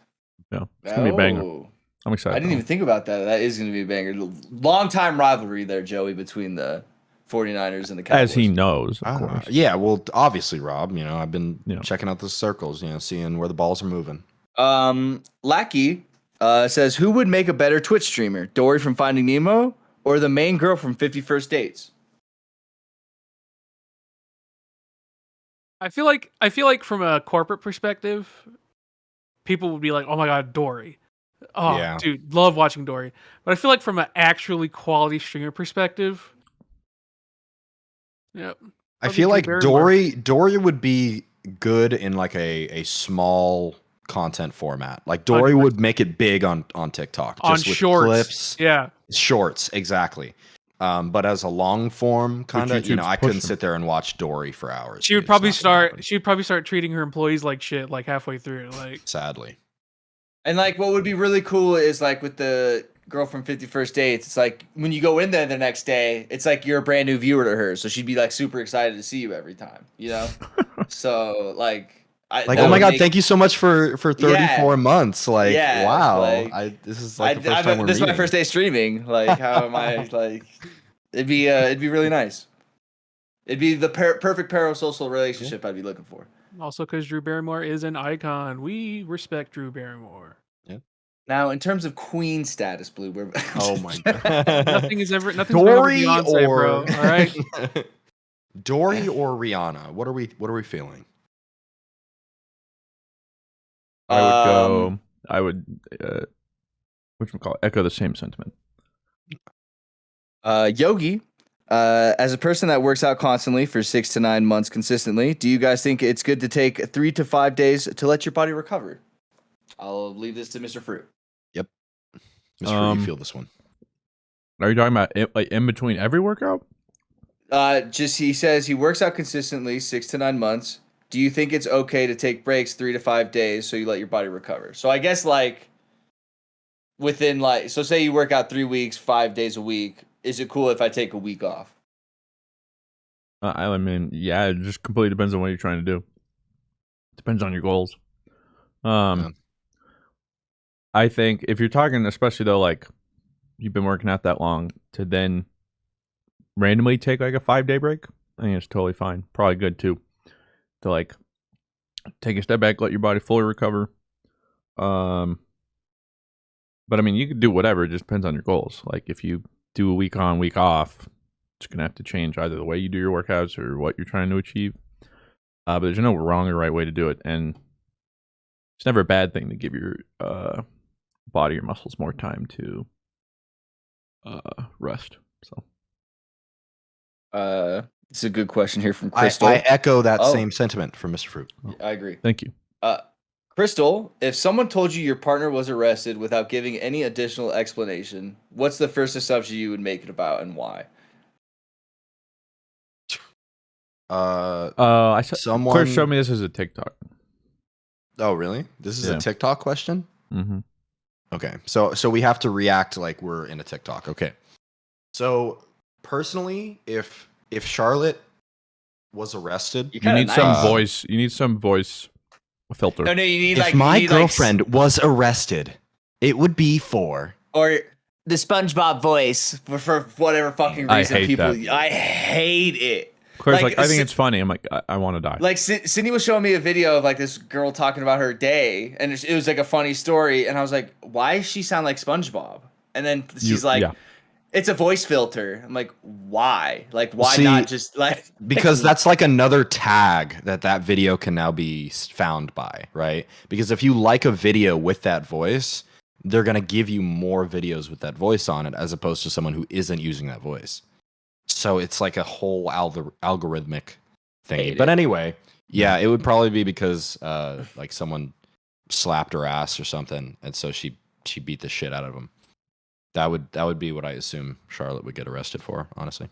Yeah, it's gonna be a banger. I'm excited. I didn't even think about that. That is gonna be a banger. Long time rivalry there, Joey, between the 49ers and the Cowboys. As he knows, of course. Yeah, well, obviously, Rob. You know, I've been checking out the circles. You know, seeing where the balls are moving. Lackey says, who would make a better Twitch streamer, Dory from Finding Nemo or the main girl from 50 First Dates? I feel like from a corporate perspective, people would be like, "Oh my god, Dory." Oh, yeah. Dude, love watching Dory. But I feel like from an actually quality streamer perspective, yep. I feel like Dory would be good in like a small content format. Like Dory 100%. Would make it big on TikTok. On just with shorts. Clips. Yeah. Shorts, exactly. But as a long form kind of, you know, I couldn't sit there and watch Dory for hours. She would probably start treating her employees like shit like halfway through. Like sadly. And like what would be really cool is like with the girl from 50 First Dates, it's like when you go in there the next day, it's like you're a brand new viewer to her. So she'd be like super excited to see you every time, you know? So like oh my god, thank you so much for 34 months. Like wow. Like, this is like the first time we're meeting. This is my first day streaming. Like how am I like it'd be really nice. It'd be the perfect parasocial relationship I'd be looking for. Also because Drew Barrymore is an icon. We respect Drew Barrymore. Yeah. Now, in terms of queen status, Blue, oh my god, nothing's Dory Beyonce, or bro. All right, Dory or Rihanna. What are we feeling? I would echo the same sentiment. Yogi, as a person that works out constantly for 6 to 9 months consistently, do you guys think it's good to take 3 to 5 days to let your body recover? I'll leave this to Mr. Fruit. Yep. Mr. Fruit, you feel this one. Are you talking about like in between every workout? Just he says he works out consistently 6 to 9 months. Do you think it's okay to take breaks 3 to 5 days so you let your body recover? So I guess like within like, so say you work out 3 weeks, 5 days a week. Is it cool if I take a week off? I mean, yeah, it just completely depends on what you're trying to do. Depends on your goals. I think if you're talking, especially though, like you've been working out that long to then randomly take like a 5-day break, I think it's totally fine. Probably good too. To like take a step back, let your body fully recover. But I mean, you could do whatever. It just depends on your goals. Like if you do a week on, week off, it's gonna have to change either the way you do your workouts or what you're trying to achieve. But there's no wrong or right way to do it, and it's never a bad thing to give your body or muscles more time to rest. So, it's a good question here from Crystal. I echo that same sentiment from Mr. Fruit. I agree. Thank you. Crystal, if someone told you your partner was arrested without giving any additional explanation, what's the first assumption you would make it about and why? I saw Someone. Claire showed me this as a TikTok. Oh, really? This is a TikTok question? Mm-hmm. Okay. So we have to react like we're in a TikTok. Okay. So personally, if Charlotte was arrested, You need some voice. You need some voice filter. No, you need if my girlfriend was arrested, it would be for or the SpongeBob voice for whatever fucking reason. I hate it. Claire's like, I think it's funny. I'm like, I want to die. Like Sydney was showing me a video of like this girl talking about her day, and it was like a funny story, and I was like, why does she sound like SpongeBob? And then she's it's a voice filter. I'm like, why? Like, why not just like because that's like another tag that video can now be found by, right? Because if you like a video with that voice, they're gonna give you more videos with that voice on it, as opposed to someone who isn't using that voice. So it's like a whole algorithmic thing. But anyway, yeah, it would probably be because like someone slapped her ass or something, and so she beat the shit out of him. That would be what I assume Charlotte would get arrested for, honestly.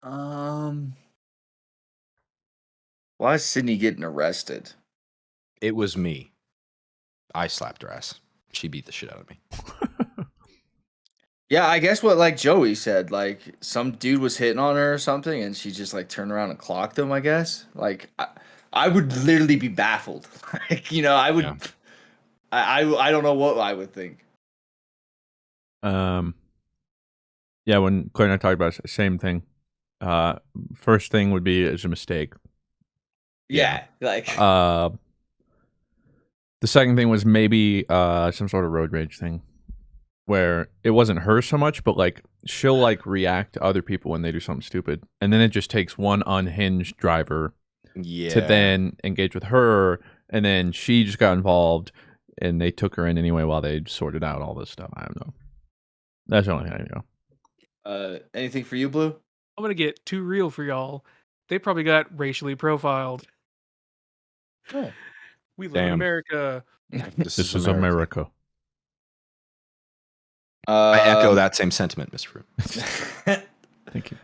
Why is Sydney getting arrested? It was me. I slapped her ass. She beat the shit out of me. Yeah, I guess what like Joey said, like some dude was hitting on her or something, and she just like turned around and clocked him. I guess like I would literally be baffled. Like I would. Yeah. I don't know what I would think. Yeah, when Claire and I talked about it, same thing. First thing would be it's a mistake. Yeah, like the second thing was maybe some sort of road rage thing, where it wasn't her so much, but like she'll like react to other people when they do something stupid, and then it just takes one unhinged driver to then engage with her, and then she just got involved, and they took her in anyway while they sorted out all this stuff. I don't know. That's the only thing I know. Anything for you, Blue? I'm gonna get too real for y'all. They probably got racially profiled. Oh. We live in America. This is America. I echo that same sentiment, Mr. Fruit. Thank you.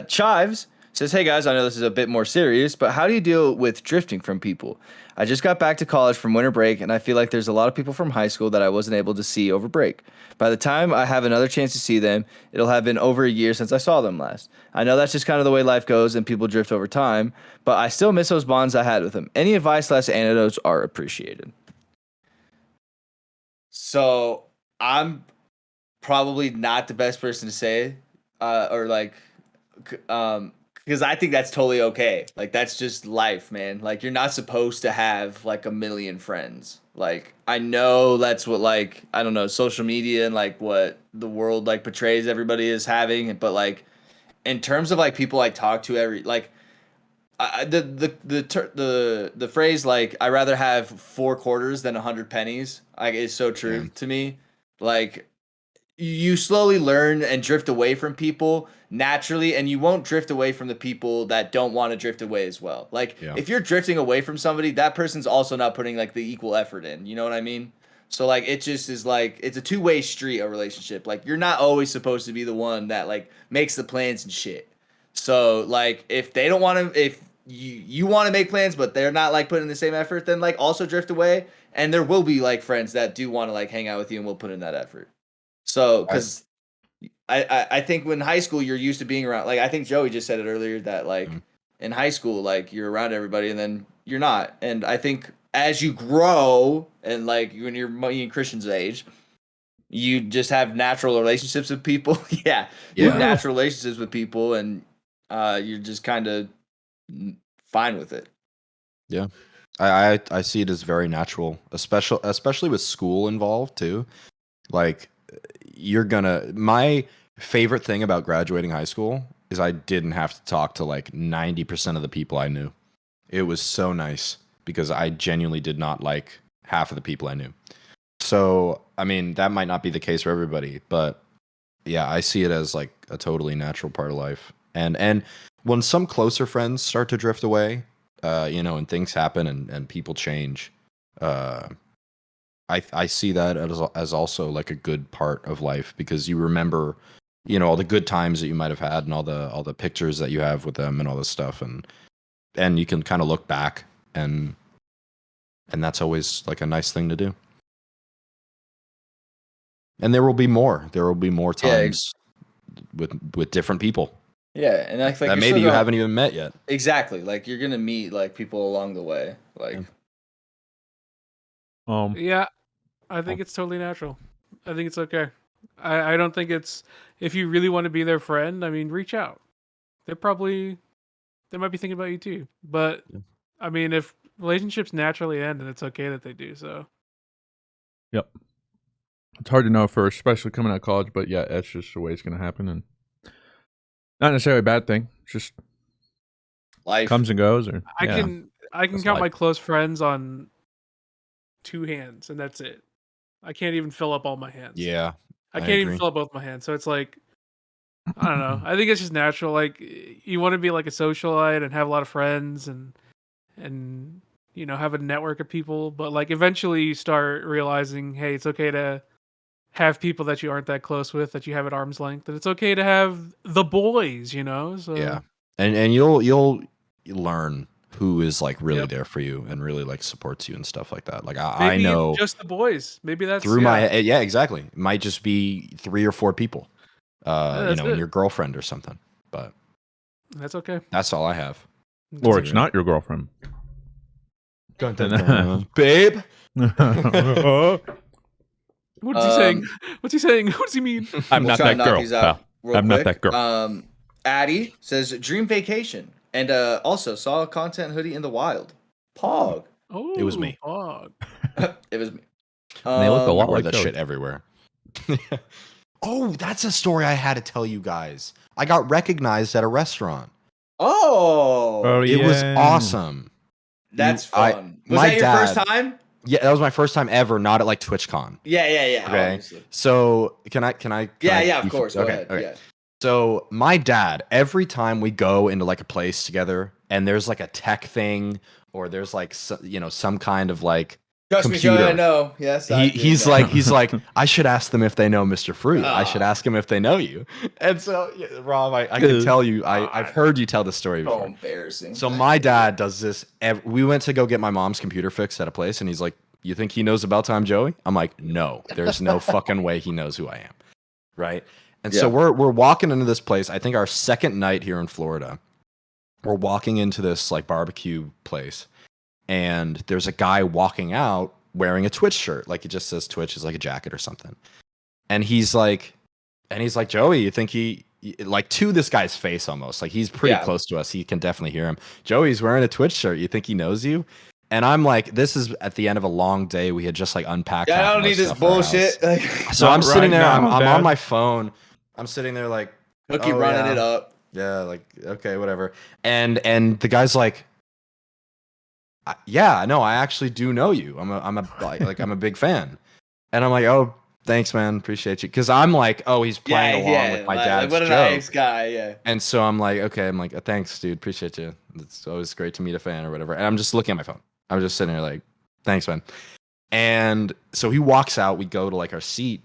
Chives says, hey guys, I know this is a bit more serious, but how do you deal with drifting from people? I just got back to college from winter break, and I feel like there's a lot of people from high school that I wasn't able to see over break. By the time I have another chance to see them, it'll have been over a year since I saw them last. I know that's just kind of the way life goes and people drift over time, but I still miss those bonds I had with them. Any advice / anecdotes are appreciated. So I'm probably not the best person to say, because I think that's totally okay. Like, that's just life, man. Like, you're not supposed to have, like, a million friends. Like, I know that's what, like, I don't know, social media and, like, what the world, like, portrays everybody as having. But, like, in terms of, like, people I talk to the phrase, like, I'd rather have 4 quarters than 100 pennies, like, is so true to me. Like, you slowly learn and drift away from people naturally, and you won't drift away from the people that don't want to drift away as well. Like, if you're drifting away from somebody, that person's also not putting like the equal effort in. You know what I mean? So like, it just is like, it's a two-way street, a relationship. Like, you're not always supposed to be the one that like makes the plans and shit. So like, if they don't want to, if you want to make plans, but they're not like putting the same effort, then like also drift away. And there will be like friends that do want to like hang out with you and will put in that effort. So, because I think when high school, you're used to being around, like, I think Joey just said it earlier that, like, in high school, like, you're around everybody and then you're not. And I think as you grow and, like, when you're in Christian's age, you just have natural relationships with people. You have natural relationships with people, and you're just kind of fine with it. Yeah. I see it as very natural, especially with school involved, too. Like, my favorite thing about graduating high school is I didn't have to talk to like 90% of the people I knew. It was so nice because I genuinely did not like half of the people I knew. So, I mean, that might not be the case for everybody, but yeah, I see it as like a totally natural part of life. And when some closer friends start to drift away, and things happen and people change, I see that as also like a good part of life, because you remember, all the good times that you might have had and all the pictures that you have with them and all this stuff. And and you can kind of look back, and that's always like a nice thing to do. And there will be more. There will be more times with different people. Yeah, and like that maybe you haven't even met yet. Exactly. Like you're gonna meet like people along the way. Like yeah, I think it's totally natural. I think it's okay. I don't think it's, if you really want to be their friend, I mean, reach out. They might be thinking about you too. But I mean, if relationships naturally end, then it's okay that they do so. Yep. It's hard to know first, especially coming out of college, but yeah, that's just the way it's going to happen, and not necessarily a bad thing. It's just life comes and goes. Or I can count my close friends on 2 hands, and that's it. I can't even fill up all my hands. Yeah, I can't even fill up both my hands. So it's like, I don't know. I think it's just natural. Like you want to be like a socialite and have a lot of friends and you know, have a network of people, but like eventually you start realizing, hey, it's okay to have people that you aren't that close with, that you have at arm's length, and it's okay to have the boys, you know. So yeah, and you'll learn who is like really there for you and really like supports you and stuff like that. Like I know just the boys. Maybe that's through my exactly. It might just be 3 or 4 people, you know, and your girlfriend or something. But that's okay. That's all I have. Or it's not your girlfriend. Dun, dun, dun. Babe. What's he saying? What's he saying? What does he mean? I'm not that girl. I'm not that girl. Addy says dream vacation and also saw a content hoodie in the wild. Pog. Oh, it was me. Pog. It was me. And they look a lot like that Joey. Shit everywhere. Oh, that's a story I had to tell you guys. I got recognized at a restaurant. Oh, it was awesome. That's fun. Was that your first time? Yeah, that was my first time ever, not at like TwitchCon. Yeah. Okay. Obviously. So can I? Yeah, of course. Go ahead. Yeah. So my dad, every time we go into like a place together, and there's like a tech thing, or there's like some kind of like Trust computer. me, Joey, I know. Yes, he's like, I should ask them if they know Mr. Fruit. I should ask them if they know you. And so, Rob, I can tell you, I've heard you tell this story before. So embarrassing. So my dad does this. We went to go get my mom's computer fixed at a place, and he's like, "You think he knows AbouTimeJoey?" I'm like, "No, there's no fucking way he knows who I am." Right? And so we're walking into this place. I think our second night here in Florida. We're walking into this like barbecue place. And there's a guy walking out wearing a Twitch shirt. Like it just says Twitch, is like a jacket or something. And he's like, Joey, you think he, like to this guy's face almost. Like he's pretty close to us. He can definitely hear him. Joey's wearing a Twitch shirt. You think he knows you? And I'm like, this is at the end of a long day. We had just like unpacked. Yeah, I don't need this bullshit. So I'm sitting there. I'm on my phone. I'm sitting there like, keep running it up. Yeah, like, okay, whatever. And the guy's like, yeah, no, I actually do know you. I'm a big fan. And I'm like, oh, thanks, man, appreciate you. Because I'm like, oh, he's playing along with my dad's what a joke. nice guy, yeah. And so I'm like, okay, thanks, dude, appreciate you. It's always great to meet a fan or whatever. And I'm just looking at my phone. I'm just sitting there like, thanks, man. And so he walks out. We go to like our seat,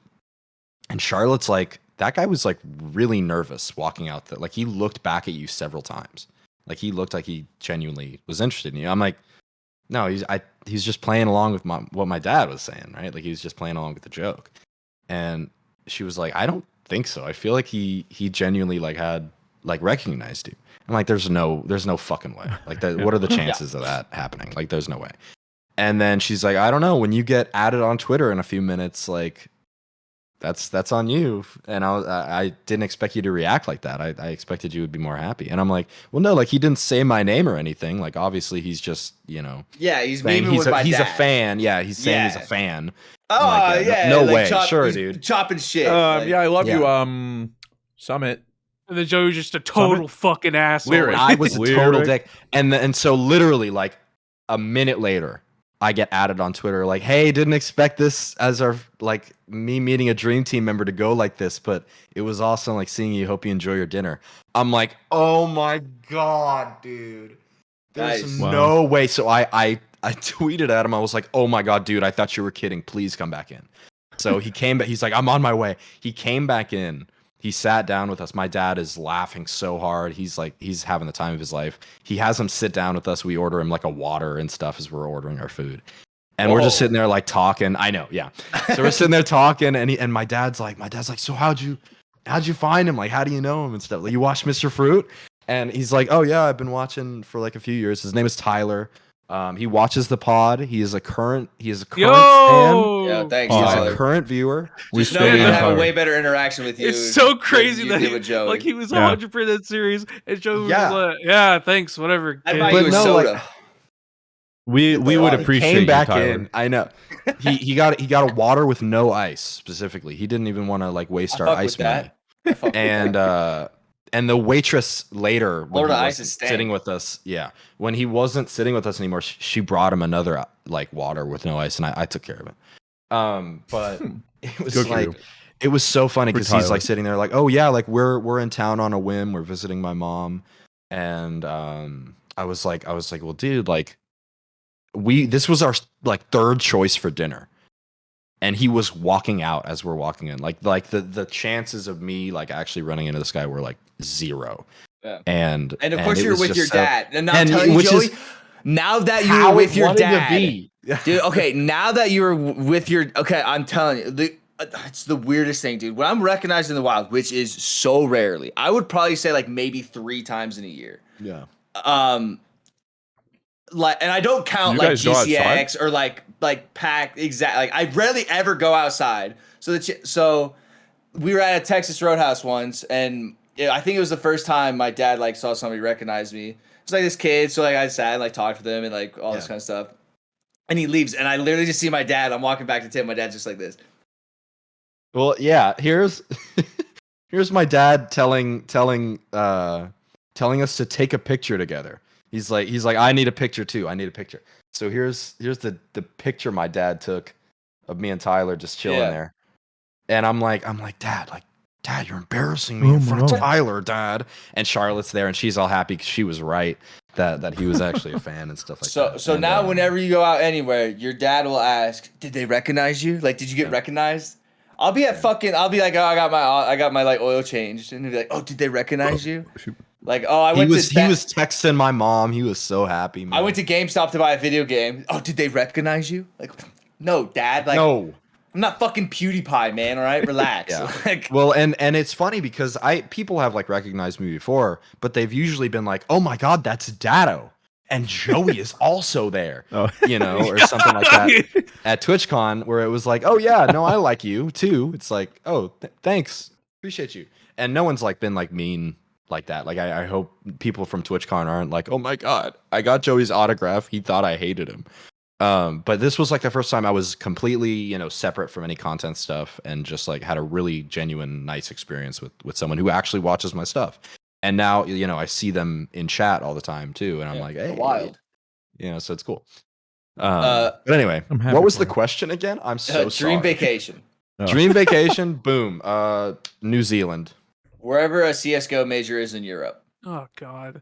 and Charlotte's like, that guy was like really nervous walking out. Like he looked back at you several times. Like he looked like he genuinely was interested in you. I'm like, no, he's just playing along with what my dad was saying, right? Like he was just playing along with the joke. And she was like, I don't think so. I feel like he genuinely like had like recognized you. I'm like, there's no fucking way. Like that, what are the chances of that happening? Like there's no way. And then she's like, I don't know. When you get added on Twitter in a few minutes, like that's on you. And I didn't expect you to react like that. I expected you would be more happy. And I'm like, well, no, like he didn't say my name or anything. Like obviously he's just, yeah, he's he's a fan. Yeah, he's saying he's a fan. Oh like, no way, sure, dude, chopping shit. Yeah, I love you, Summit. And then Joey was just a total fucking asshole. I was a total dick. And so literally like a minute later, I get added on Twitter like, hey, didn't expect this as our like me meeting a dream team member to go like this, but it was awesome like seeing you. Hope you enjoy your dinner. I'm like, oh my god, dude. There's no way. So I tweeted at him. I was like, oh my god, dude, I thought you were kidding. Please come back in. So he came back. He's like, I'm on my way. He came back in. He sat down with us. My dad is laughing so hard. He's having the time of his life. He has him sit down with us. We order him like a water and stuff as we're ordering our food. And we're just sitting there like talking. I know, yeah. So we're sitting there talking, and my dad's like, so how'd you find him? Like, how do you know him and stuff? Like, you watch Mr. Fruit? And he's like, oh yeah, I've been watching for like a few years. His name is Tyler. He watches the pod. He is a current fan. Yeah, thanks. He's Tyler. a current viewer. Just know we have a way better interaction with you. It's so crazy that Joey. like he was 100% serious, and Joey was like, "Yeah, thanks, whatever." I'd buy you a soda. Like, we would appreciate came you, back Tyler. in. I know. He got a water with no ice specifically. He didn't even want to like waste our ice money. And the waitress later, when he wasn't sitting with us, when he wasn't sitting with us anymore, she brought him another like water with no ice, and I took care of it. But it was it was so funny because he's like sitting there like, oh yeah, like we're in town on a whim, we're visiting my mom, and I was like, well, dude, like this was our like third choice for dinner. And he was walking out as we're walking in. Like the chances of me like actually running into this guy were like 0. Yeah. And of course you're with your dad. And I'm telling you, Joey, now that you were with your dad, dude. Okay, now that you were with your, I'm telling you, it's the weirdest thing, dude. When I'm recognized in the wild, which is so rarely, I would probably say like maybe 3 times in a year. Yeah. Like, and I don't count like GCX or like pack exact. Like, I rarely ever go outside. So we were at a Texas Roadhouse once, and I think it was the first time my dad like saw somebody recognize me. It's like this kid, so like I sat and like talked with him and like all this kind of stuff. And he leaves, and I literally just see my dad. I'm walking back to Tim. My dad's just like this. Well, yeah. Here's my dad telling us to take a picture together. He's like, I need a picture too. I need a picture. So here's the picture my dad took of me and Tyler just chilling there. And I'm like, Dad, you're embarrassing me in front of Tyler, Dad. And Charlotte's there, and she's all happy because she was right that he was actually a fan and stuff like that. So now whenever you go out anywhere, your dad will ask, did they recognize you? Like, did you get recognized? I'll be like, oh, I got my like oil changed, and he'll be like, oh, did they recognize you? Like, oh, he was texting my mom. He was so happy, man. I went to GameStop to buy a video game. Oh, did they recognize you? Like, no, Dad. Like, no. I'm not fucking PewDiePie, man. All right, relax. Like, well, and it's funny because people have like recognized me before, but they've usually been like, oh my God, that's Dado. And Joey is also there, or something like that at TwitchCon, where it was like, oh yeah, no, I like you too. It's like, oh, thanks, appreciate you. And no one's like been like mean like that. Like I hope people from TwitchCon aren't like, oh my God, I got Joey's autograph. He thought I hated him. But this was like the first time I was completely, separate from any content stuff and just like had a really genuine, nice experience with someone who actually watches my stuff. And now, I see them in chat all the time too. And I'm like, hey, wild. So it's cool. But anyway, what was the question again? I'm so sorry. Dream vacation. Dream vacation. Boom. New Zealand. Wherever a CSGO major is in Europe. Oh God.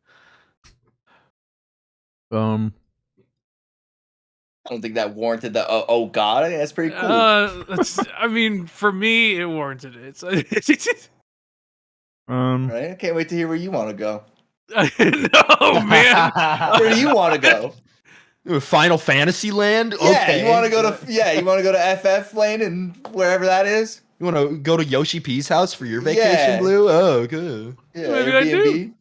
I don't think that warranted the oh God. That's pretty cool. I mean, for me, it warranted it. Right? I can't wait to hear where you want to go. No, man. Where do you want to go? Final Fantasy Land? Yeah, okay. You want to go to FF Lane and wherever that is? You want to go to Yoshi P's house for your vacation, Blue? Oh, good. Yeah, Airbnb.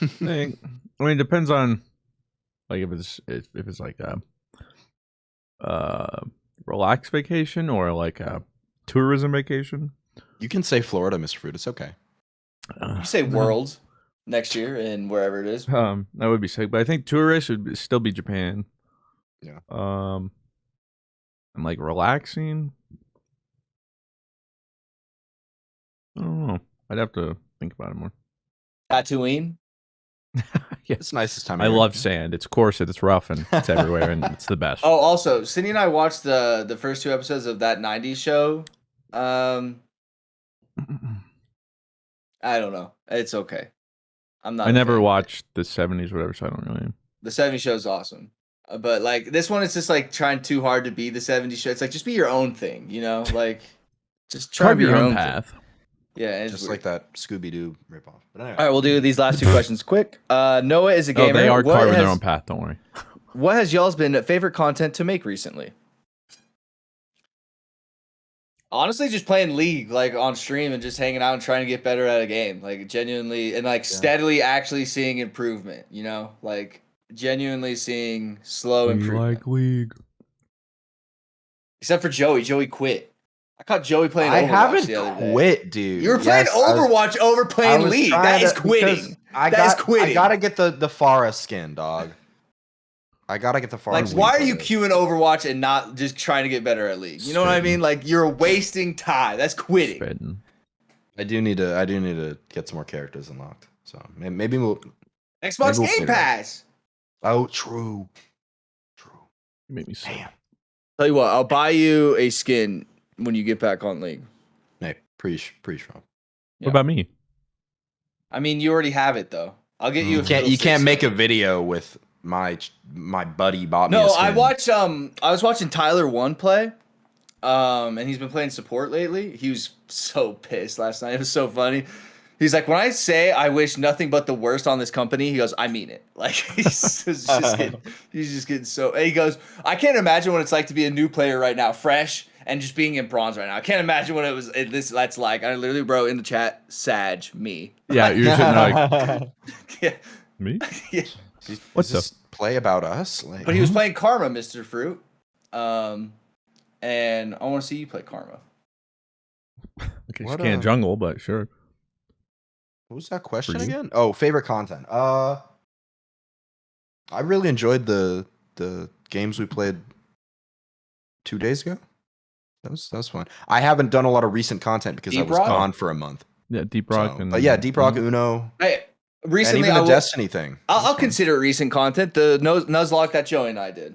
I mean, it depends on like if it's like a relaxed vacation or like a tourism vacation. You can say Florida, Mr. Fruit. It's okay. You say Worlds next year and wherever it is. That would be sick, but I think tourist would still be Japan. Yeah. And like relaxing. I don't know. I'd have to think about it more. Tatooine. Yeah, it's nice this time. I love sand. It's coarse, it's rough, and it's everywhere, and it's the best. Oh, also, Cindy and I watched the first 2 episodes of that '90s show. I don't know. It's okay. I'm not. I never watched the '70s, whatever, so I don't really. The '70s show is awesome, but like this one is just like trying too hard to be the '70s show. It's like just be your own thing, like just try to be your own path. Yeah, it's Just weird. like that Scooby-Doo ripoff. But anyway. All right, we'll do these last 2 questions quick. Noah is a gamer. Oh, they are carving their own path. Don't worry. What has y'all's been favorite content to make recently? Honestly, just playing League like on stream and just hanging out and trying to get better at a game, like genuinely and like steadily actually seeing improvement. You know, like genuinely seeing slow improvement. Like League. Except for Joey. Joey quit. I caught Joey playing I Overwatch haven't the other day. quit, dude. You were playing Overwatch over playing League. That is quitting. That is quitting. I gotta get the Pharah skin, dog. I gotta get the Pharah skin. Why are you queuing Overwatch and not just trying to get better at League? You know what I mean? Like, you're wasting time. That's quitting. Spitting. I do need to get some more characters unlocked. So maybe we'll Xbox Game Pass. Oh, true. You made me sad. Tell you what, I'll buy you a skin when you get back on League. Hey, pretty strong. What about me? I mean, you already have it though. I'll get you. You can't make a video with my buddy bought me. No, a skin. I was watching Tyler One play, and he's been playing support lately. He was so pissed last night. It was so funny. He's like, when I say I wish nothing but the worst on this company, he goes, I mean it. Like he's just getting so. And he goes, I can't imagine what it's like to be a new player right now, fresh and just being in bronze right now. I can't imagine what that's like. I literally wrote in the chat, Sag, me. Yeah, you're sitting like, Yeah. Me? Yeah. What's this play about us? Like, But he was playing Karma, Mr. Fruit. And I want to see you play Karma. Okay, you can't jungle, but sure. What was that question again? Oh, favorite content. I really enjoyed the games we played 2 days ago. That was fun. I haven't done a lot of recent content because I was gone for a month. Yeah, Deep Rock. But yeah, Deep Rock, Uno. Recently, and even the Destiny thing. I'll consider it recent content. The Nuzlocke that Joey and I did.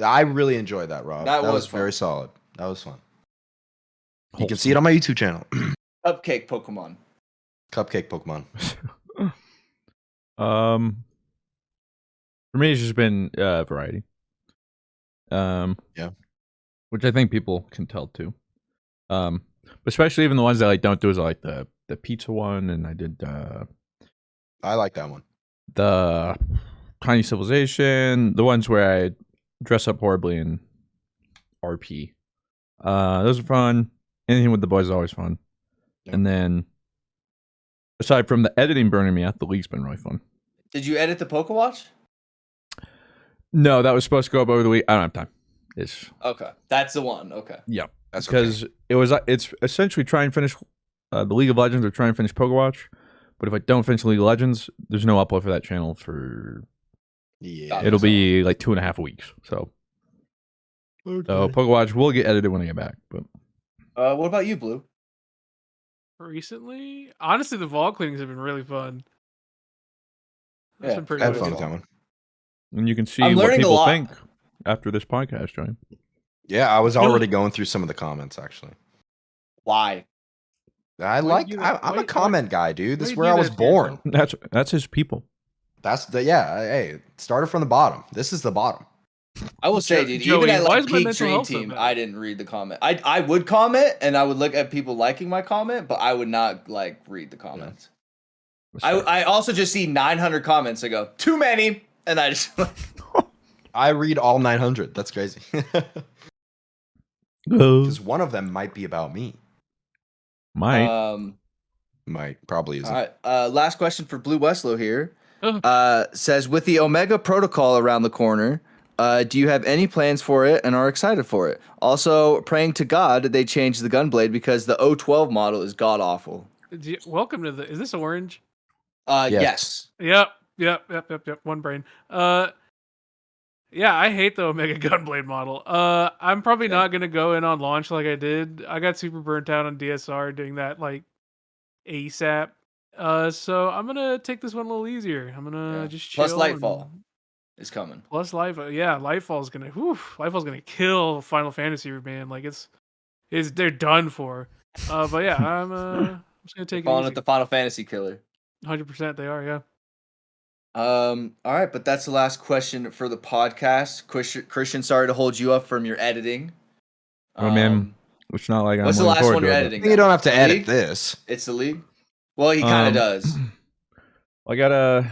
I really enjoyed that, Rob. That was very solid. That was fun. You can see it on my YouTube channel. Cupcake Pokemon. For me, it's just been variety. Yeah. Which I think people can tell too. But especially even the ones that don't do is like the pizza one, and I did. I like that one. The Tiny Civilization, the ones where I dress up horribly in RP. Those are fun. Anything with the boys is always fun. Yeah. And then, aside from the editing burning me out, the league's been really fun. Did you edit the Pokewatch? No, that was supposed to go up over the week. I don't have time. Okay, that's the one. Okay. Yeah, that's because it's essentially try and finish the League of Legends or try and finish Pokewatch. But if I don't finish League of Legends, there's no upload for that channel for. Yeah, it'll be like 2.5 weeks. So, Pokewatch will get edited when I get back. But what about you, Blue? Recently, honestly, the vault cleanings have been really fun. That's been pretty fun with that one. And you can see what people think after this podcast, Joey. Yeah, I was already going through some of the comments actually. Why? I'm a comment guy, dude. This is where I was born. That's his people. Hey, it started from the bottom. This is the bottom. I will say, dude, Joey, even at peak Dream Team, I didn't read the comment. I would comment and I would look at people liking my comment, but I would not read the comments. Yeah. I also just see 900 comments. I go, too many, and I just I read all 900. That's crazy. Because one of them might be about me. Might probably isn't. All right. Last question for BlueWestlo here. Says, with the Omega Protocol around the corner, do you have any plans for it and are excited for it? Also, praying to God they change the Gunblade because the 012 model is god awful. Welcome to is this orange? Yes. Yep. One brain. Yeah, I hate the Omega Gunblade model. I'm probably not gonna go in on launch like I did. I got super burnt out on DSR doing that ASAP. So I'm gonna take this one a little easier. I'm gonna just chill. Plus Lightfall is coming. Plus Lightfall's gonna kill Final Fantasy, man. They're done for. But yeah, I'm just gonna take it easy. At the Final Fantasy killer. 100% they are, yeah. All right, but that's the last question for the podcast. Christian, sorry to hold you up from your editing. Man, It's not like What's I'm the looking last forward one to you're it, but- editing? You now? don't have to The edit league? this. It's the league. Well, he kind of does. I gotta.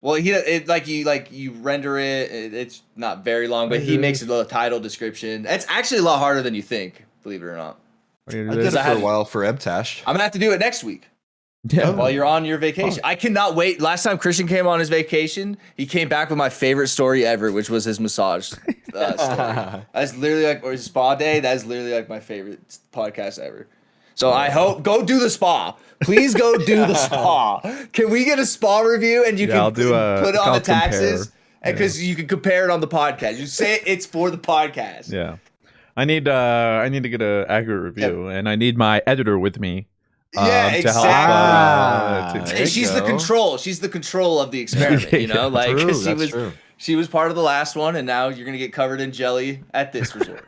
Well, you render it. It's not very long, but he makes a little title description. It's actually a lot harder than you think, believe it or not. I did it for a while for Ebtash. I'm gonna have to do it next week. Yeah. While you're on your vacation. I cannot wait. Last time Christian came on his vacation, he came back with my favorite story ever, which was his massage story. That's literally like, or his spa day. That's literally like my favorite podcast ever. So I hope, go do the spa. Please go do the spa. Can we get a spa review and you can I'll do put it on the taxes? Compare. Because you can compare it on the podcast. You say it's for the podcast. Yeah. I need to get an accurate review, and I need my editor with me. Yeah, exactly. And she's the control. She's the control of the experiment. You know, like true. she was part of the last one, and now you're gonna get covered in jelly at this resort.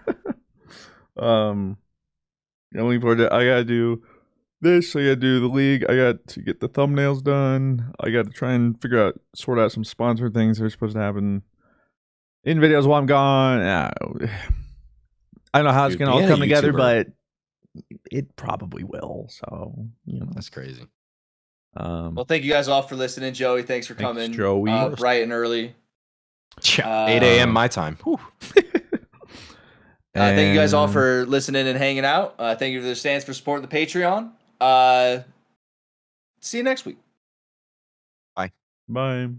I'm looking forward to. I gotta do this. I gotta do the league. I got to get the thumbnails done. I got to try and sort out some sponsor things that are supposed to happen in videos while I'm gone. I don't know how it's gonna all come together, but it probably will. So that's crazy. Well, thank you guys all for listening. Joey, thanks for coming. Joey. Bright and early. 8 a.m. my time. Thank you guys all for listening and hanging out. Thank you for the stands for supporting the Patreon. See you next week. Bye. Bye.